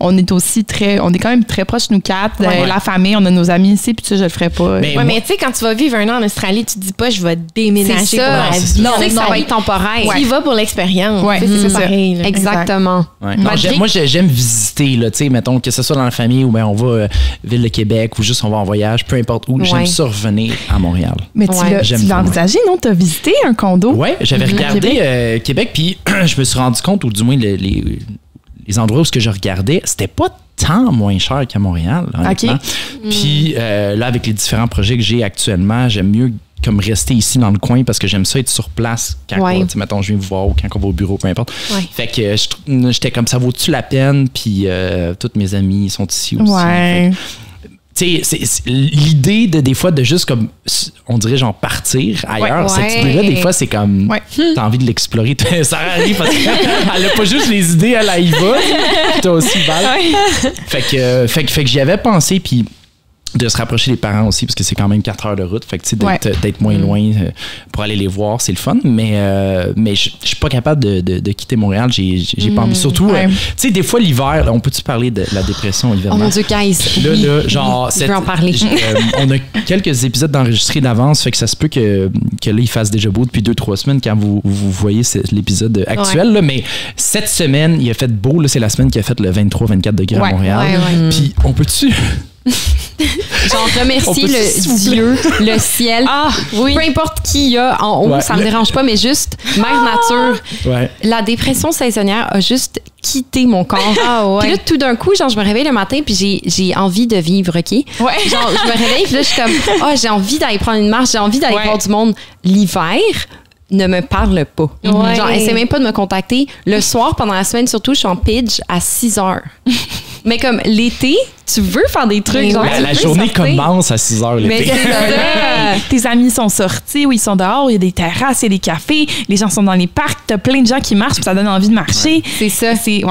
On est quand même très proches, nous quatre, la famille, on a nos amis ici, puis ça, je le ferais pas. Mais tu sais, quand tu vas vivre un an en Australie, tu te dis pas, je vais déménager pour la vie. Non, ça va être temporaire. Tu y vas pour l'expérience. C'est pareil. Là. Exactement. Non, moi, j'aime visiter, là, tu sais, mettons, que ce soit dans la famille ou bien on va Ville de Québec ou juste on va en voyage, peu importe où. J'aime ça revenir à Montréal. Mais tu l'as envisagé, non? Tu as visité un condo? Oui, j'avais regardé Québec, puis je me suis rendu compte, ou du moins les endroits où ce que je regardais, c'était pas tant moins cher qu'à Montréal, honnêtement. Puis là, avec les différents projets que j'ai actuellement, j'aime mieux comme rester ici dans le coin parce que j'aime ça être sur place quand mettons, je viens vous voir ou quand on va au bureau, peu importe. Fait que j'étais comme, ça vaut-tu la peine? Puis tous mes amis sont ici aussi. Tu sais, l'idée des fois de juste comme, on dirait genre partir ailleurs, cette idée-là, des fois, c'est comme, t'as envie de l'explorer. Ça arrive parce qu'elle a pas juste les idées, elle y va. T'as aussi balle. Fait que j'y avais pensé, puis de se rapprocher des parents aussi, parce que c'est quand même 4 heures de route. Fait que, d'être moins loin pour aller les voir, c'est le fun. Mais je suis pas capable de quitter Montréal. J'ai pas envie. Surtout, tu sais, des fois, l'hiver, là, on peut-tu parler de la dépression hivernale? Oh mon Dieu, guys. Là, genre, je veux en parler. On a quelques épisodes d'enregistrés d'avance, fait que ça se peut que là, il fasse déjà beau depuis 2-3 semaines quand vous voyez l'épisode actuel. Là, mais cette semaine, il a fait beau. Là, c'est la semaine qui a fait le 23-24 degrés à Montréal. Puis, on peut-tu... Genre remercier le Dieu, le ciel, peu importe qui il y a en haut, ça me dérange pas, mais juste Mère Nature. La dépression saisonnière a juste quitté mon corps. Puis là, tout d'un coup, genre, je me réveille le matin puis j'ai envie de vivre, OK? Genre, je me réveille puis là, je suis comme, j'ai envie d'aller prendre une marche, j'ai envie d'aller voir du monde. L'hiver ne me parle pas. Genre, essaie même pas de me contacter. Le soir, pendant la semaine, surtout, je suis en pidge à 6 heures. Mais comme l'été, tu veux faire des trucs. Genre, la journée commence à 6 heures l'été. Mais c'est tes amis sont sortis ou ils sont dehors, il y a des terrasses, il y a des cafés, les gens sont dans les parcs, t'as plein de gens qui marchent, puis ça donne envie de marcher. C'est ça. Puis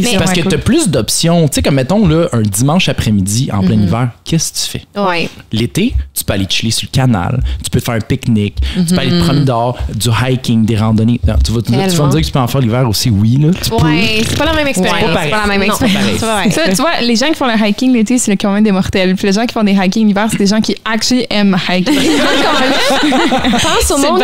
c'est parce que t'as plus d'options. Tu sais, comme mettons, là, un dimanche après-midi en plein hiver, qu'est-ce que tu fais? L'été, tu peux aller chiller sur le canal, tu peux te faire un pique-nique, tu peux aller te promener dehors, du hiking, des randonnées. Non, tu vas me dire que tu peux en faire l'hiver aussi, oui. Là, c'est pas la même expérience. C'est pas la même expérience. Ça, tu vois, les gens qui font le hiking l'été, c'est le commun des mortels. Puis les gens qui font des hikings l'hiver, c'est des gens qui actually aiment hiking. Pense au monde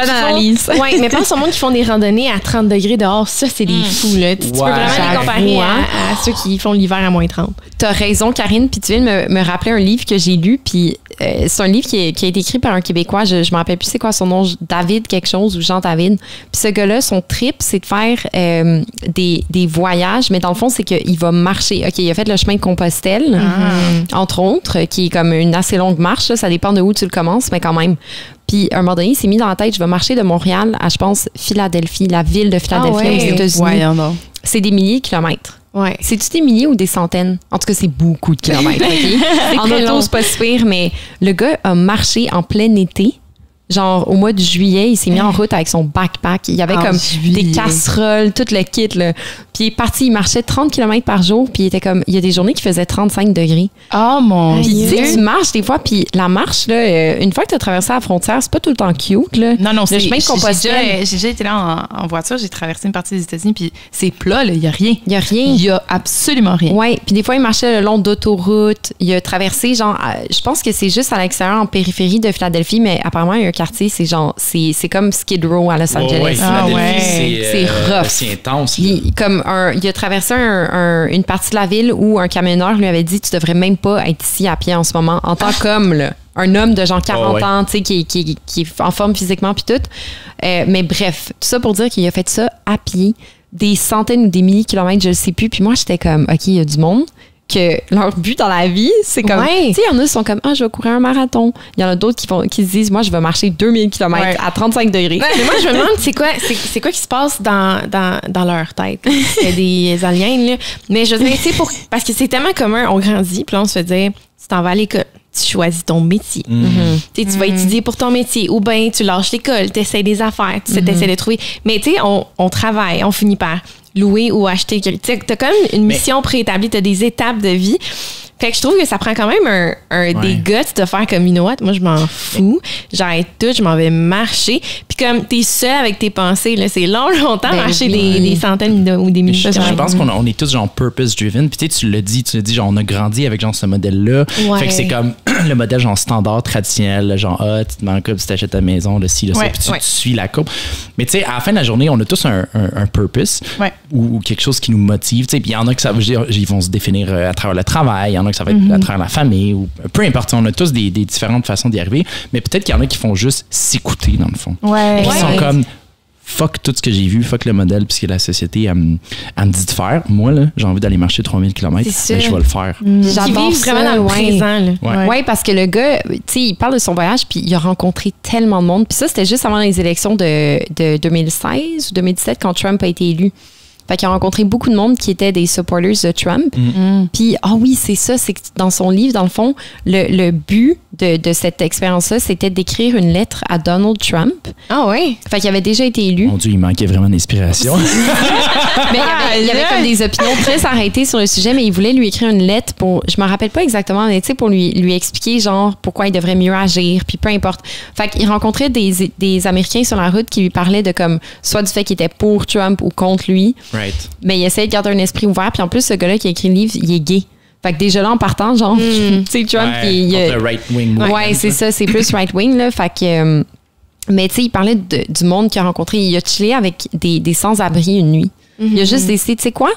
mais pense au monde qui font des randonnées à 30 degrés dehors. Ça, c'est des fous. Là. Tu peux vraiment les comparer à ceux qui font l'hiver à moins 30. T'as raison, Karine. Puis tu viens de me rappeler un livre que j'ai lu. Puis c'est un livre qui a été écrit par un Québécois. Je me rappelle plus c'est quoi son nom. David quelque chose ou Jean David. Puis ce gars-là, son trip, c'est de faire des voyages. Mais dans le fond, c'est qu'il va marcher. OK, il a fait le chemin de Compostelle, entre autres, qui est comme une assez longue marche. Là. Ça dépend de où tu le commences, mais quand même. Puis, à un moment donné, il s'est mis dans la tête, je vais marcher de Montréal à, je pense, Philadelphie, la ville de Philadelphie aux États-Unis. C'est des milliers de kilomètres. C'est-tu des milliers ou des centaines? En tout cas, c'est beaucoup de kilomètres. Okay? En auto, c'est pas si pire, mais le gars a marché en plein été. Genre, au mois de juillet, il s'est mis en route avec son backpack. Il y avait comme des casseroles, tout le kit. Là. Puis il est parti, il marchait 30 km par jour, puis il était comme, il y a des journées qui faisaient 35 degrés. Oh mon Puis Dieu! tu sais, tu marches des fois, puis la marche, là, une fois que tu as traversé la frontière, c'est pas tout le temps cute, là. Non, le chemin de Compostelle. J'ai déjà été là en voiture, j'ai traversé une partie des États-Unis, puis c'est plat, là, il y a rien. Il y a rien. Il y a absolument rien. Ouais, puis des fois, il marchait le long d'autoroutes. Il a traversé, genre, je pense que c'est juste à l'extérieur, en périphérie de Philadelphie, mais apparemment, il y a un quartier, c'est genre, c'est comme Skid Row à Los Angeles. Ouais, c'est rough. C'est intense. Il a traversé une partie de la ville où un camionneur lui avait dit, tu devrais même pas être ici à pied en ce moment, en tant qu'homme, là. Un homme de genre 40 ans, tu sais, qui est en forme physiquement puis tout. Mais bref, tout ça pour dire qu'il a fait ça à pied, des centaines ou des milliers de kilomètres, je ne sais plus. Puis moi, j'étais comme, OK, il y a du monde que leur but dans la vie, c'est comme, tu sais, il y en a qui sont comme, je vais courir un marathon. Il y en a d'autres qui se disent, moi, je vais marcher 2000 km à 35 degrés. Mais moi, je me demande, c'est quoi qui se passe dans leur tête? Il y a des aliens, là. Mais je veux dire, tu sais, parce que c'est tellement commun, on grandit, puis là, on se fait dire, tu t'en vas à l'école. Tu choisis ton métier. Tu vas étudier pour ton métier. Ou bien tu lâches l'école, tu essaies des affaires, tu essaies de trouver. Mais tu sais, on travaille, on finit par louer ou acheter. Tu as comme une mission préétablie, tu as des étapes de vie. Fait que je trouve que ça prend quand même des guts de faire comme, you know what, moi je m'en fous, j'arrête tout, je m'en vais marcher. Puis comme t'es seul avec tes pensées, là, c'est longtemps marcher des centaines ou des milliers de kilomètres. Je pense qu'on est tous genre purpose-driven. Puis tu l'as dit, genre on a grandi avec genre ce modèle-là. Ouais. Fait que c'est comme le modèle genre standard, traditionnel, genre tu te mets en couple, tu t'achètes ta maison, le ci, le ça, puis tu suis la coupe. Mais tu sais, à la fin de la journée, on a tous un purpose ou quelque chose qui nous motive. Puis il y en a que ça veut dire, ils vont se définir à travers le travail, il y en a que ça va être à travers la famille, ou peu importe. On a tous des différentes façons d'y arriver, mais peut-être qu'il y en a qui font juste s'écouter, dans le fond. Et qui sont comme, fuck tout ce que j'ai vu, fuck le modèle, puisque la société, elle me dit de faire. Moi, là, j'ai envie d'aller marcher 3000 km, mais je vais le faire. J'adore vraiment dans le présent. Oui, parce que le gars, tu sais, il parle de son voyage, puis il a rencontré tellement de monde. Puis ça, c'était juste avant les élections de 2016 ou 2017, quand Trump a été élu. Fait qu'il a rencontré beaucoup de monde qui étaient des supporters de Trump. Puis, oui, c'est ça, c'est que dans son livre, dans le fond, le but de cette expérience-là, c'était d'écrire une lettre à Donald Trump. Ah oui? Fait qu'il avait déjà été élu. Mon Dieu, il manquait vraiment d'inspiration. Mais il y avait comme des opinions très arrêtées sur le sujet, mais il voulait lui écrire une lettre pour, je me rappelle pas exactement, mais tu sais, pour lui expliquer, genre, pourquoi il devrait mieux agir, puis peu importe. Fait qu'il rencontrait des Américains sur la route qui lui parlaient de comme, soit du fait qu'il était pour Trump ou contre lui. Right. Mais il essaie de garder un esprit ouvert. Puis en plus, ce gars-là qui a écrit le livre, il est gay. Fait que déjà là, en partant, genre, tu sais, Trump, le right-wing. Ouais, c'est ça, c'est plus right-wing, là. Fait que, mais tu sais, il parlait du monde qu'il a rencontré. Il a chillé avec des sans-abri une nuit. Il a juste décidé, tu sais quoi?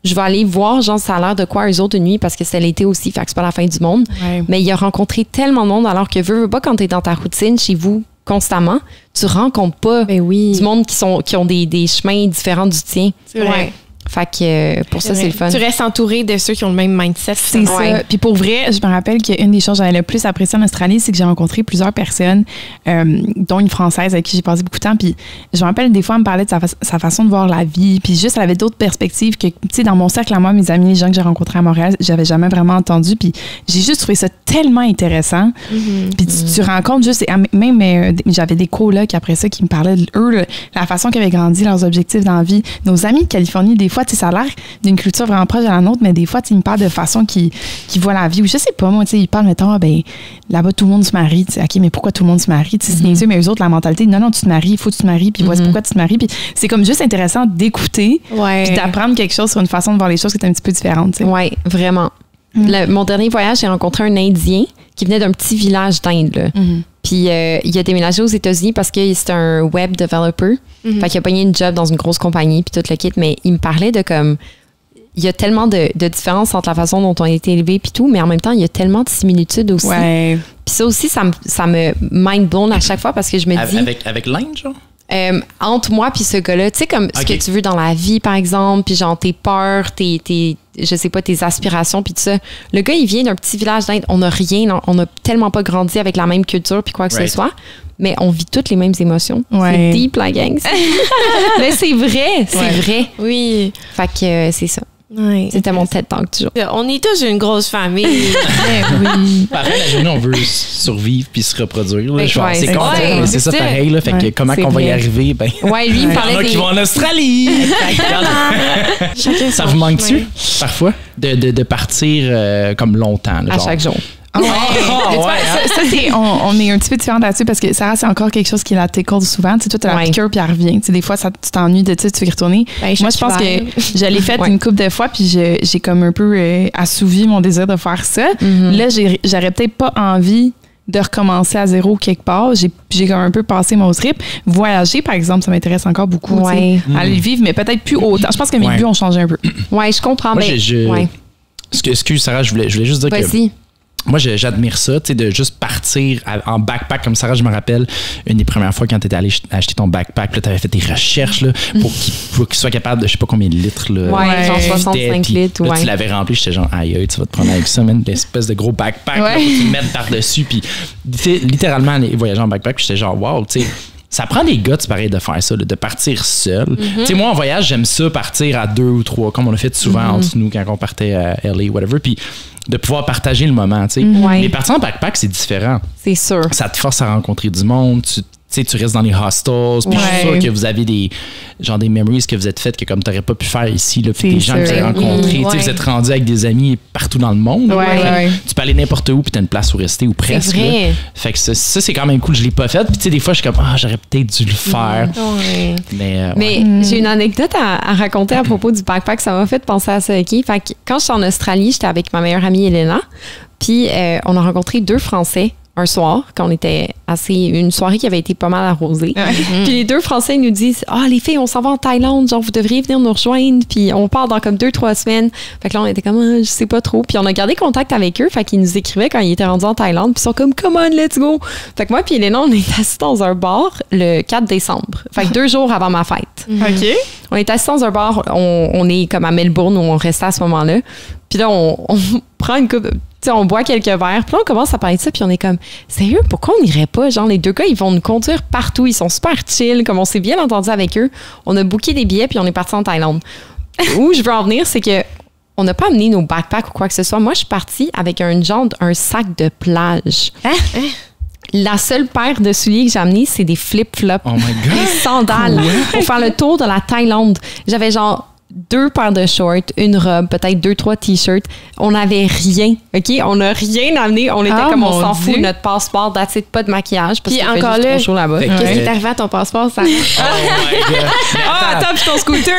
Je vais aller voir, genre, ça a l'air de quoi eux autres une nuit parce que c'était l'été aussi, fait que c'est pas la fin du monde. Ouais. Mais il a rencontré tellement de monde alors que veux pas quand t'es dans ta routine chez vous constamment, tu rencontres pas du monde qui ont des chemins différents du tien. C'est vrai. Fait que pour ça, c'est le fun. Tu restes entouré de ceux qui ont le même mindset. C'est ça. Puis pour vrai, je me rappelle qu'une des choses que j'avais le plus apprécié en Australie, c'est que j'ai rencontré plusieurs personnes, dont une Française avec qui j'ai passé beaucoup de temps. Puis je me rappelle, des fois, elle me parlait de sa façon de voir la vie. Puis juste, elle avait d'autres perspectives que, tu sais, dans mon cercle à moi, mes amis, les gens que j'ai rencontrés à Montréal, j'avais jamais vraiment entendu. Puis j'ai juste trouvé ça tellement intéressant. Puis tu rencontres juste, même j'avais des colocs après ça qui me parlaient de eux, la façon qu'ils avaient grandi, leurs objectifs dans la vie. Nos amis de Californie, des fois, ça a l'air d'une culture vraiment proche de la nôtre, mais des fois, ils me parlent de façon qu'ils voient la vie. Ou je sais pas, moi, ils parlent, mettons, là-bas, tout le monde se marie. OK, mais pourquoi tout le monde se marie? C'est bien sûr, mais eux autres, la mentalité, non, tu te maries, il faut que tu te maries, puis voici pourquoi tu te maries. Puis c'est comme juste intéressant d'écouter, puis d'apprendre quelque chose sur une façon de voir les choses qui est un petit peu différente. Oui, vraiment. Mon dernier voyage, j'ai rencontré un Indien qui venait d'un petit village d'Inde. Puis il a déménagé aux États-Unis parce que c'était un web developer. Fait qu'il a pogné une job dans une grosse compagnie puis tout le kit. Mais il me parlait de comme... Il y a tellement de différences entre la façon dont on a été élevé puis tout, mais en même temps, il y a tellement de similitudes aussi. Puis ça aussi, ça me mind blown à chaque fois parce que je me dis... Avec l'Inde, genre? Entre moi puis ce gars-là, tu sais, comme ce que tu veux dans la vie, par exemple, puis genre tes peurs, je sais pas, tes aspirations, puis tout ça. Le gars, il vient d'un petit village d'Inde. On n'a rien, on n'a tellement pas grandi avec la même culture, puis quoi que ce soit, mais on vit toutes les mêmes émotions. C'est deep, la gang. Mais c'est vrai, c'est vrai. Oui. Fait que c'est ça. Ouais. C'était mon TED Talk du jour. On est tous une grosse famille. Oui. Pareil, la journée, on veut survivre puis se reproduire. Là. Ouais, c'est con, mais c'est ça pareil. Là. Fait que comment qu'on va y arriver? Ben, ouais, lui, il me parlait il y en a qui vont en Australie. Ça vous manque-tu, parfois, de partir comme longtemps? Là, à chaque jour. Ça, c'est, on est un petit peu différents là-dessus parce que Sarah, c'est encore quelque chose qui la tickle souvent. Tu sais, toi, tu as la piqûre puis elle revient. Tu sais, des fois, tu t'ennuies de ça, tu veux y retourner. Ben, moi, je pense que je l'ai fait une couple de fois puis j'ai comme un peu assouvi mon désir de faire ça. Là, j'aurais peut-être pas envie de recommencer à zéro quelque part. J'ai comme un peu passé mon trip. Voyager, par exemple, ça m'intéresse encore beaucoup. Aller le vivre, mais peut-être plus autant. Je pense que mes buts ont changé un peu. Ouais, je comprends. Moi, excuse, Sarah, je voulais juste dire que moi, j'admire ça, tu sais, de juste partir en backpack comme Sarah, je me rappelle, une des premières fois quand tu étais allé acheter ton backpack, là, tu avais fait tes recherches là, pour qu'il soit capable de je sais pas combien de litres. Là, genre 65 litres. Là, tu l'avais rempli, j'étais genre, aïe, tu vas te prendre avec ça, même une espèce de gros backpack, là, pour te mettre par-dessus. Puis, littéralement, les voyager en backpack, puis j'étais genre, wow, tu sais. Ça prend des guts, pareil, de faire ça, là, de partir seul. Tu sais, moi, en voyage, j'aime ça, partir à 2 ou 3, comme on a fait souvent entre nous quand on partait à LA, whatever. Puis de pouvoir partager le moment, tu sais. Mais partir en backpack, c'est différent. C'est sûr. Ça te force à rencontrer du monde. Tu restes dans les hostels. Puis je suis sûr que vous avez des memories que vous êtes faites que comme tu n'aurais pas pu faire ici. Là, puis des gens que vous avez rencontrés. Vous êtes rendus avec des amis partout dans le monde. Tu peux aller n'importe où puis tu as une place où rester ou presque. C'est vrai. Fait que ça, c'est quand même cool. Je ne l'ai pas fait. Puis tu sais, des fois, je suis comme, j'aurais peut-être dû le faire. Mais j'ai une anecdote à raconter à propos du backpack. Ça m'a fait penser à ça. Okay? Fait que quand j'étais en Australie, j'étais avec ma meilleure amie Elena. Puis on a rencontré 2 Français un soir, quand on était une soirée qui avait été pas mal arrosée. Puis les 2 Français nous disent les filles, on s'en va en Thaïlande, genre vous devriez venir nous rejoindre, puis on part dans comme 2-3 semaines. Fait que là on était comme je sais pas trop. Puis on a gardé contact avec eux, fait qu'ils nous écrivaient quand ils étaient rendus en Thaïlande, puis ils sont comme come on, let's go. Fait que moi puis Elena, on est assis dans un bar le 4 décembre. Fait que 2 jours avant ma fête. OK. On est assis dans un bar, on est comme à Melbourne où on restait à ce moment-là. Puis là on prend une coupe. T'sais, on boit quelques verres, puis là, on commence à parler de ça, puis on est comme, sérieux, pourquoi on n'irait pas? Genre, les 2 gars, ils vont nous conduire partout, ils sont super chill, comme on s'est bien entendu avec eux. On a booké des billets, puis on est parti en Thaïlande. Où je veux en venir, c'est que on n'a pas amené nos backpacks ou quoi que ce soit. Moi, je suis partie avec un sac de plage. La seule paire de souliers que j'ai amené, c'est des flip-flops. Oh my God! Des sandales pour faire le tour de la Thaïlande. J'avais genre 2 paires de shorts, une robe, peut-être 2-3 t-shirts. On n'avait rien, OK? On n'a rien amené. On était comme, on s'en fout, notre passeport, pas de maquillage. Parce puis qu'on encore fait là, juste 3 jours là-bas. Qu'est-ce qui est arrivé à ton passeport, ça? Oh my God! Attends, puis ton scooter.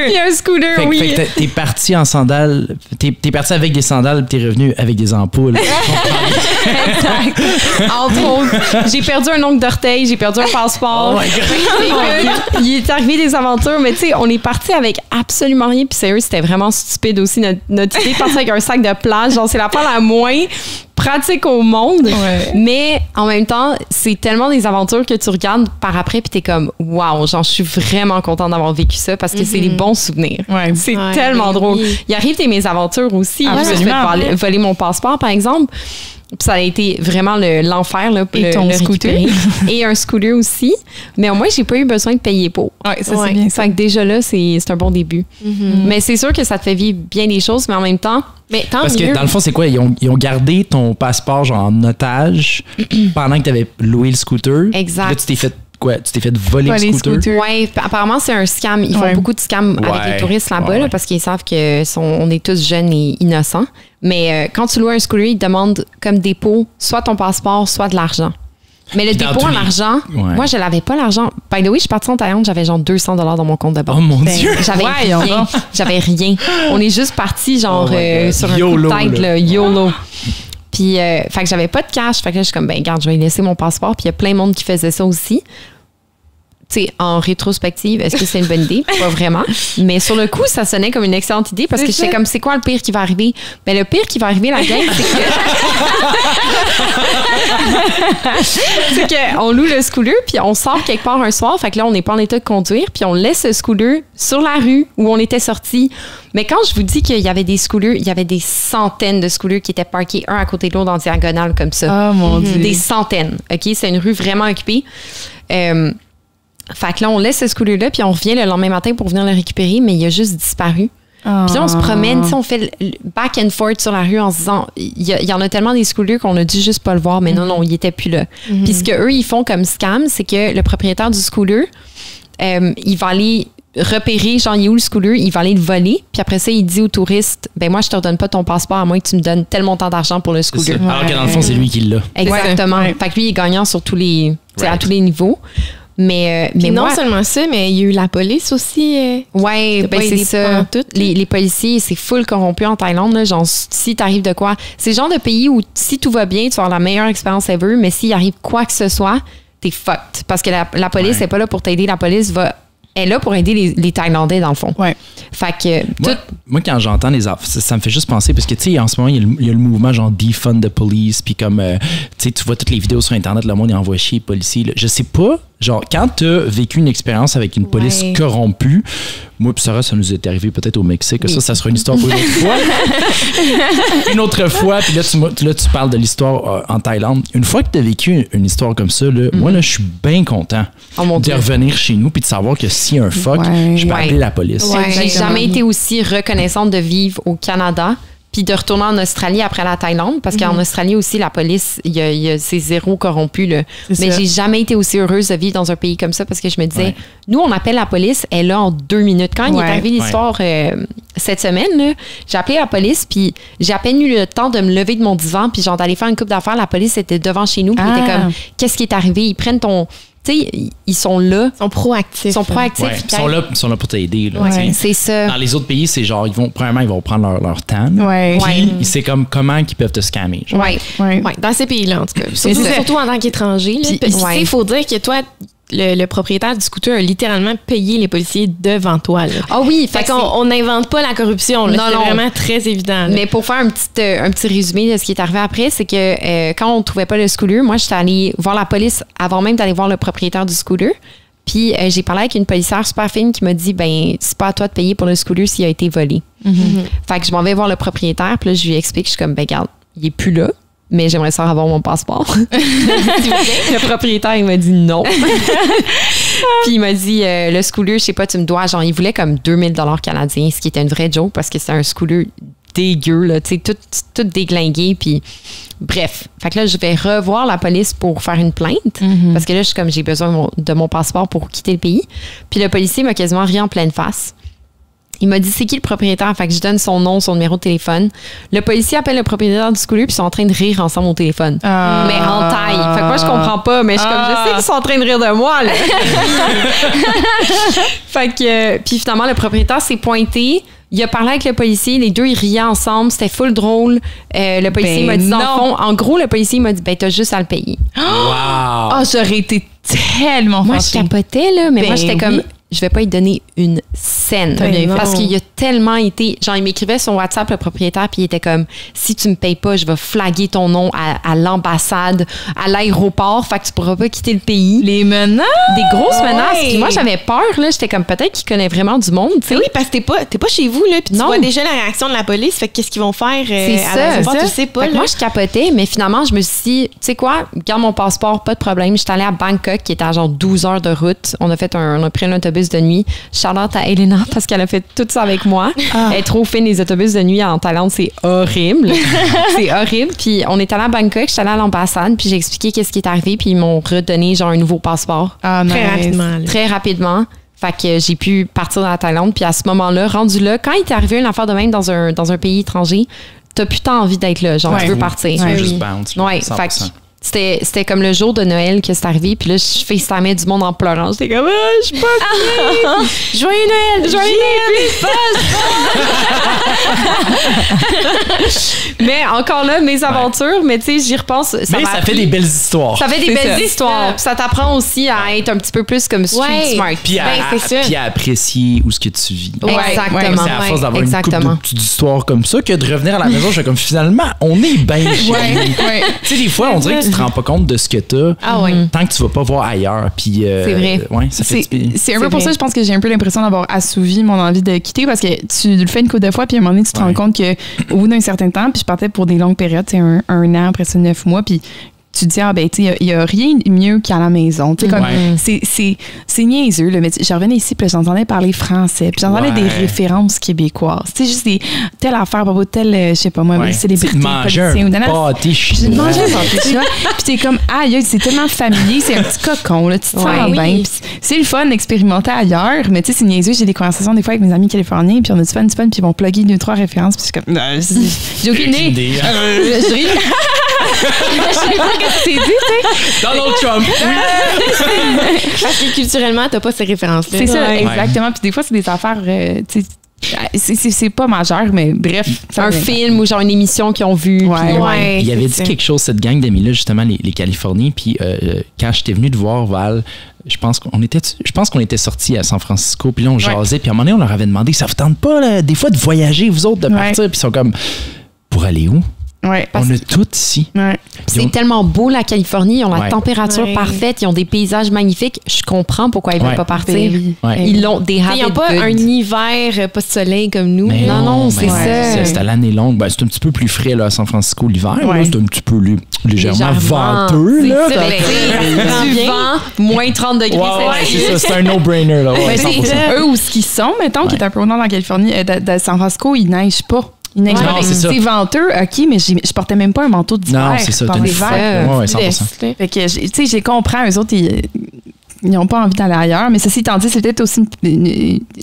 Il y a un scooter, Fait que t'es parti en sandales, t'es parti avec des sandales, puis t'es revenu avec des ampoules. Exact. Entre autres, j'ai perdu un ongle d'orteil, j'ai perdu un passeport. Oh my God! Il est arrivé des aventures, mais tu sais, on est parti avec absolument rien. Puis sérieux, c'était vraiment stupide aussi notre idée de partir avec un sac de plage. Genre, c'est la part la moins pratique au monde. Ouais. Mais en même temps, c'est tellement des aventures que tu regardes par après puis t'es comme wow, genre je suis vraiment contente d'avoir vécu ça parce que c'est des bons souvenirs. Ouais. C'est tellement drôle. Il arrive des mésaventures aussi. Absolument. Je me suis fait voler mon passeport, par exemple. Puis ça a été vraiment l'enfer. Là, et ton scooter. Et un scooter aussi. Mais au moins, j'ai pas eu besoin de payer pour. Ouais, ça, c'est bien ça. Fait que déjà là, c'est un bon début. Mais c'est sûr que ça te fait vivre bien des choses, mais en même temps, parce que dans le fond, c'est quoi? Ils ont gardé ton passeport genre en otage pendant que tu avais loué le scooter. Exact. Là, tu t'es fait quoi? Tu t'es fait voler le scooter? Oui, apparemment, c'est un scam. Ils font beaucoup de scams avec les touristes là-bas là, parce qu'ils savent qu'on est tous jeunes et innocents. Mais quand tu loues un scooter, ils te demandent comme dépôt soit ton passeport, soit de l'argent. Mais le dépôt en argent, moi, je l'avais pas l'argent. By the way, je suis partie en Thaïlande, j'avais genre 200 $ dans mon compte de banque. Oh mon Dieu! J'avais rien. J'avais rien. On est juste partis genre sur un coup de tête, là, YOLO. Puis, fait que j'avais pas de cash. Fait que là, je suis comme, regarde, je vais laisser mon passeport. Puis il y a plein de monde qui faisait ça aussi. Tu sais, en rétrospective, est-ce que c'est une bonne idée? Pas vraiment. Mais sur le coup, ça sonnait comme une excellente idée parce que j'étais comme, c'est quoi le pire qui va arriver? Ben, le pire qui va arriver, la gang, c'est qu'on loue le scooter puis on sort quelque part un soir. Fait que là, on n'est pas en état de conduire puis on laisse le scooter sur la rue où on était sortis. Mais quand je vous dis qu'il y avait des scooters, il y avait des centaines de scooters qui étaient parqués un à côté de l'autre en diagonale comme ça. Oh mon Dieu. Des centaines, OK? C'est une rue vraiment occupée. Fait que là, on laisse ce scooter-là, puis on revient le lendemain matin pour venir le récupérer, mais il a juste disparu. Puis là, on se promène, on fait le back and forth sur la rue en se disant, il y en a tellement des scooters qu'on a dû juste pas le voir, mais non, il était plus là. Puis ce qu'eux, ils font comme scam, c'est que le propriétaire du scooter, il va aller repérer, genre, il est où le scooter, il va aller le voler, puis après ça, il dit aux touristes, ben moi, je te redonne pas ton passeport à moins que tu me donnes tel montant d'argent pour le scooter. Alors que dans le fond, c'est lui qui l'a. Exactement. Fait que lui, il est gagnant sur tous les, à tous les niveaux. Mais non moi, seulement ça, mais il y a eu la police aussi. Ouais, ben c'est ça. Les policiers, c'est full corrompu en Thaïlande. Là, genre, si t'arrives de quoi... C'est le genre de pays où si tout va bien, tu vas avoir la meilleure expérience ever, mais s'il arrive quoi que ce soit, t'es fucked. Parce que la police n'est pas là pour t'aider. La police est là pour aider les Thaïlandais, dans le fond. Ouais. Fait que... Moi, quand j'entends les affaires, ça me fait juste penser, parce que, tu sais, en ce moment, il y a le mouvement genre defund the police, puis comme, tu sais, tu vois toutes les vidéos sur Internet, le monde, il envoie chier les policiers. Là. Je sais pas, genre, quand t'as vécu une expérience avec une police corrompue, moi puis Sarah, ça nous est arrivé peut-être au Mexique, ça sera une histoire pour une autre fois. Une autre fois, puis là, tu parles de l'histoire en Thaïlande. Une fois que t'as vécu une histoire comme ça, là, moi, là, je suis bien content de revenir chez nous, puis de savoir que s'il y a un fuck, je peux appeler la police. J'ai jamais été aussi reconnaissante de vivre au Canada puis de retourner en Australie après la Thaïlande, parce qu'en Australie aussi, la police, c'est zéro corrompu. Là. Mais j'ai jamais été aussi heureuse de vivre dans un pays comme ça, parce que je me disais, nous, on appelle la police, elle est là en 2 minutes. Quand il est arrivé l'histoire cette semaine, là, j'ai appelé la police, puis j'ai à peine eu le temps de me lever de mon divan, puis genre d'aller faire une coupe d'affaires, la police était devant chez nous, puis il était comme, qu'est-ce qui est arrivé? Ils prennent ton... Tu sais, ils sont là. Ils sont proactifs. Ils sont proactifs. Ouais, ils sont là pour t'aider. C'est ça. Dans les autres pays, c'est genre, ils vont prendre leur temps. Puis c'est comme comment ils peuvent te scammer. Dans ces pays-là, en tout cas. Surtout en tant qu'étranger. Il faut dire que toi, le propriétaire du scooter a littéralement payé les policiers devant toi. Là. Ah oui, fait qu'on n'invente pas la corruption. C'est vraiment très évident. Là. Mais pour faire un petit résumé de ce qui est arrivé après, c'est que quand on ne trouvait pas le scooter, moi, j'étais allée voir la police avant même d'aller voir le propriétaire du scooter. Puis j'ai parlé avec une policière super fine qui m'a dit, ben c'est pas à toi de payer pour le scooter s'il a été volé. Fait que je m'en vais voir le propriétaire, puis là, je lui explique, je suis comme, ben regarde, il est plus là. Mais j'aimerais ça avoir mon passeport. Le propriétaire, il m'a dit non. Puis il m'a dit, le scooter, je sais pas, tu me dois, genre, il voulait comme 2000 $ canadiens, ce qui était une vraie joke parce que c'était un scooter dégueu, là, tu sais, tout déglingué. Puis bref. Fait que là, je vais revoir la police pour faire une plainte parce que là, je suis comme, j'ai besoin de mon passeport pour quitter le pays. Puis le policier m'a quasiment ri en pleine face. Il m'a dit, c'est qui le propriétaire? Fait que je donne son nom, son numéro de téléphone. Le policier appelle le propriétaire du scooter puis ils sont en train de rire ensemble au téléphone. Mais en taille. Fait que moi, je comprends pas, mais je suis comme, je sais qu'ils sont en train de rire de moi, là. Fait que, puis finalement, le propriétaire s'est pointé. Il a parlé avec le policier. Les deux, ils riaient ensemble. C'était full drôle. Le policier m'a dit, dans le fond, en gros, le policier m'a dit, ben, t'as juste à le payer. Wow! J'aurais été tellement Moi, fâchée. je capotais, là, mais moi, j'étais comme... Je vais pas lui donner une scène. Parce qu'il a tellement été... Genre, il m'écrivait sur WhatsApp, le propriétaire, puis il était comme, si tu me payes pas, je vais flaguer ton nom à l'ambassade, à l'aéroport, fait que tu pourras pas quitter le pays. Les menaces! Des grosses menaces. Puis moi, j'avais peur, là. J'étais comme, peut-être qu'il connaît vraiment du monde, tu sais. Oui, parce que t'es pas chez vous, là, puis tu vois déjà la réaction de la police, fait que qu'est-ce qu'ils vont faire à l'aéroport, tu sais pas. Moi, je capotais, mais finalement, je me suis dit, tu sais quoi, garde mon passeport, pas de problème. J'étais allée à Bangkok, qui était à genre 12 heures de route. On a pris un autobus de nuit. Shout-out à Elena parce qu'elle a fait tout ça avec moi. Elle est trop fine, les autobus de nuit en Thaïlande, c'est horrible. C'est horrible. Puis on est allé à Bangkok, j'étais allée à l'ambassade, puis j'ai expliqué qu'est-ce qui est arrivé, puis ils m'ont redonné genre un nouveau passeport. Très rapidement. Très rapidement. Fait que j'ai pu partir dans la Thaïlande. Puis à ce moment-là, rendu là, quand il t'est arrivé une affaire de même dans un pays étranger, t'as plus tant envie d'être là. Genre, tu veux partir. Tu veux juste bounce. Ouais, fait que c'était comme le jour de Noël que c'est arrivé. Puis là, je FaceTimais du monde en pleurant. J'étais comme, je suis pas bien. Joyeux Noël! Joyeux Noël! Mais encore là, mes aventures, mais tu sais, j'y repense. Ça fait des belles histoires. Ça fait des belles histoires. Puis ça t'apprend aussi à être un petit peu plus comme street smart. Puis à apprécier où ce que tu vis. Exactement. C'est à force d'avoir une couple de petites histoires comme ça que de revenir à la maison, je suis comme, finalement, on est bien chez nous. Tu sais, des fois, on dirait que tu te rends pas compte de ce que t'as tant que tu vas pas voir ailleurs. Puis, c'est vrai. Ouais, ça fait c'est un peu pour ça, je pense que j'ai un peu l'impression d'avoir assouvi mon envie de quitter parce que tu le fais une couple de fois, puis à un moment donné, tu te rends compte qu'au bout d'un certain temps, puis je partais pour des longues périodes, c'est un an, après ça 9 mois, puis tu te dis, il n'y a rien de mieux qu'à la maison. Tu sais, comme, c'est niaiseux, là, mais je revenais ici, puis j'entendais parler français, puis j'entendais des références québécoises. Tu sais, juste telle affaire, telle, je sais pas moi, célébrité, politicien ou pâté chinois. Puis t'es comme, aïe, c'est tellement familier, c'est un petit cocon, là, tu te sens bien. C'est le fun d'expérimenter ailleurs, mais tu sais, c'est niaiseux. J'ai des conversations des fois avec mes amis californiens, puis on a du fun, puis ils vont plugger 2-3 références, puis je suis comme, j'ai aucune idée. Je ris. Je sais pas ce que c'est dit, tu sais. Donald Trump. Parce que culturellement, t'as pas ces références-là. C'est ça, exactement. Puis des fois, c'est des affaires, tu sais, c'est pas majeur, mais bref. Un film ou genre une émission qu'ils ont vu. Il avait dit quelque chose, cette gang d'amis-là, justement, les Californiens. Puis quand j'étais venu te voir, Val, je pense qu'on était sortis à San Francisco, puis là, on jasait. Puis à un moment donné, on leur avait demandé, ça vous tente pas, là, des fois, de voyager, vous autres, de partir? Puis ils sont comme, pour aller où? Ouais, on a tout ici. Ouais. C'est tellement beau, la Californie. Ils ont la température parfaite. Ils ont des paysages magnifiques. Je comprends pourquoi ils ne veulent pas partir. Ils l'ont des habits. Ils n'ont pas un hiver, pas de soleil comme nous. Mais non, c'est ça. C'est à l'année longue. C'est un petit peu plus frais là, à San Francisco l'hiver. C'est un petit peu légèrement venteux. Là, du vent, moins 30 degrés. C'est ça. C'est un no-brainer. Là. Eux, où ce qu'ils sont, mettons, qui est un peu au nord en Californie, de San Francisco, il neige pas. C'est venteux, OK, mais je portais même pas un manteau d'hiver. Non, c'est ça, t'as une l'hiver. Ouais, 100%. Fait que, tu sais, je les comprends, eux autres, ils n'ont pas envie d'aller ailleurs, mais ceci étant dit, c'est peut-être aussi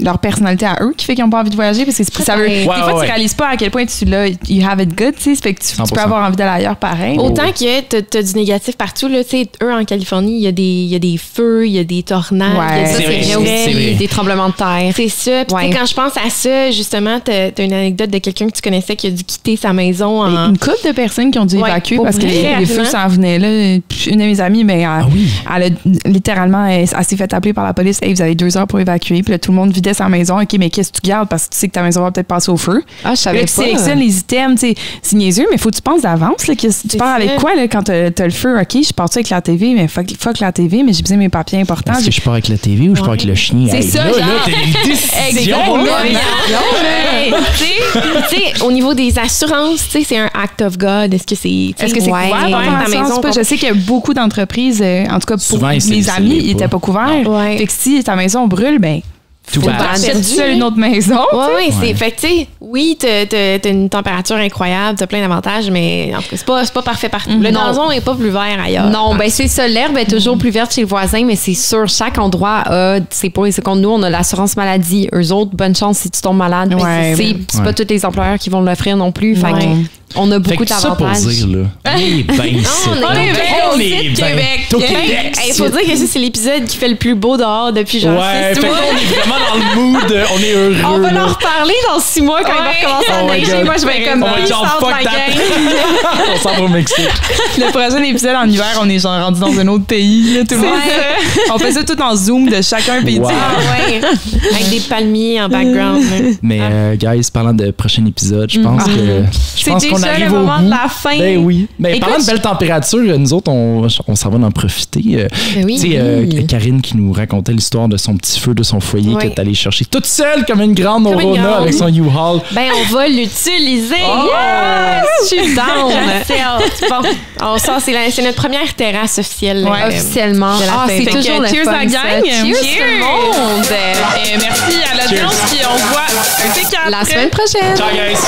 leur personnalité à eux qui fait qu'ils n'ont pas envie de voyager, parce que ça veut, des fois, tu réalises pas à quel point tu l'as, you have it good, tu sais, fait que tu peux avoir envie d'aller ailleurs pareil. Autant que t'as du négatif partout, là, tu sais, eux, en Californie, il y a des feux, il y a des tornades, c'est vrai, des tremblements de terre. C'est ça. Puis quand je pense à ça, justement, t'as une anecdote de quelqu'un que tu connaissais qui a dû quitter sa maison. Une couple de personnes qui ont dû évacuer parce que les feux s'en venaient, là. Une de mes amies, mais elle a littéralement elle s'est fait appeler par la police. Hey, vous avez 2 heures pour évacuer. Puis là, tout le monde vidait sa maison. OK, mais qu'est-ce que tu gardes? Parce que tu sais que ta maison va peut-être passer au feu. Ah, je savais pas. Tu sélectionnes les items. C'est niaiseux, mais il faut que tu penses d'avance. Là, tu pars avec quoi là, quand t'as le feu? OK, je pars avec la TV, mais fuck la TV, mais j'ai besoin de mes papiers importants. Est-ce que je pars avec la TV ou je pars avec le chien? C'est ça. Là, t'as une décision. Tu sais, au niveau des assurances, tu sais, c'est un act of God. Est-ce que c'est couvert par ta maison? Je sais qu'il y a beaucoup d'entreprises, en tout cas pour mes amis, ils n'étaient pas couverts. Fait que si ta maison brûle, ben tout bad. Achète seul une autre maison. Oui, c'est fait que tu sais, oui, t'as une température incroyable, t'as plein d'avantages, mais en tout cas, c'est pas parfait partout. Le gazon est pas plus vert ailleurs. Non, ben c'est ça, l'herbe est toujours plus verte chez le voisin, mais c'est sûr, chaque endroit a ses pour et ses contre. Nous, on a l'assurance maladie. Eux autres, bonne chance si tu tombes malade. C'est pas tous les employeurs qui vont l'offrir non plus. Fait on a beaucoup d'avantages. Ça pour dire, là, on est bien ici. On est bien Québec. Il faut dire que ça, c'est l'épisode qui fait le plus beau dehors depuis genre 6 mois. On est vraiment dans le mood, on est heureux. On va en reparler dans 6 mois quand il va recommencer à neiger. Moi, je vais être comme on s'en va au Mexique. Le prochain épisode en hiver, on est genre rendu dans un autre pays. Tout le monde. On fait ça tout en zoom de chacun pays. Avec des palmiers en background. Mais guys, parlant de prochain épisode, je pense qu'on arrive au bout. De la fin. Ben oui. Mais parlant de belles températures, nous autres, on s'en va en profiter. Tu sais, Karine qui nous racontait l'histoire de son petit feu de son foyer qu'elle est allée chercher toute seule comme une grande Orona avec son U-Haul. Ben, on va l'utiliser. Yes! Je suis down. Bon, ça, c'est notre première terrasse officielle. Officiellement. C'est toujours le fun. Cheers à la gang. Cheers tout le monde. Et merci à l'audience qui on voit un T4 la semaine prochaine. Ciao, guys.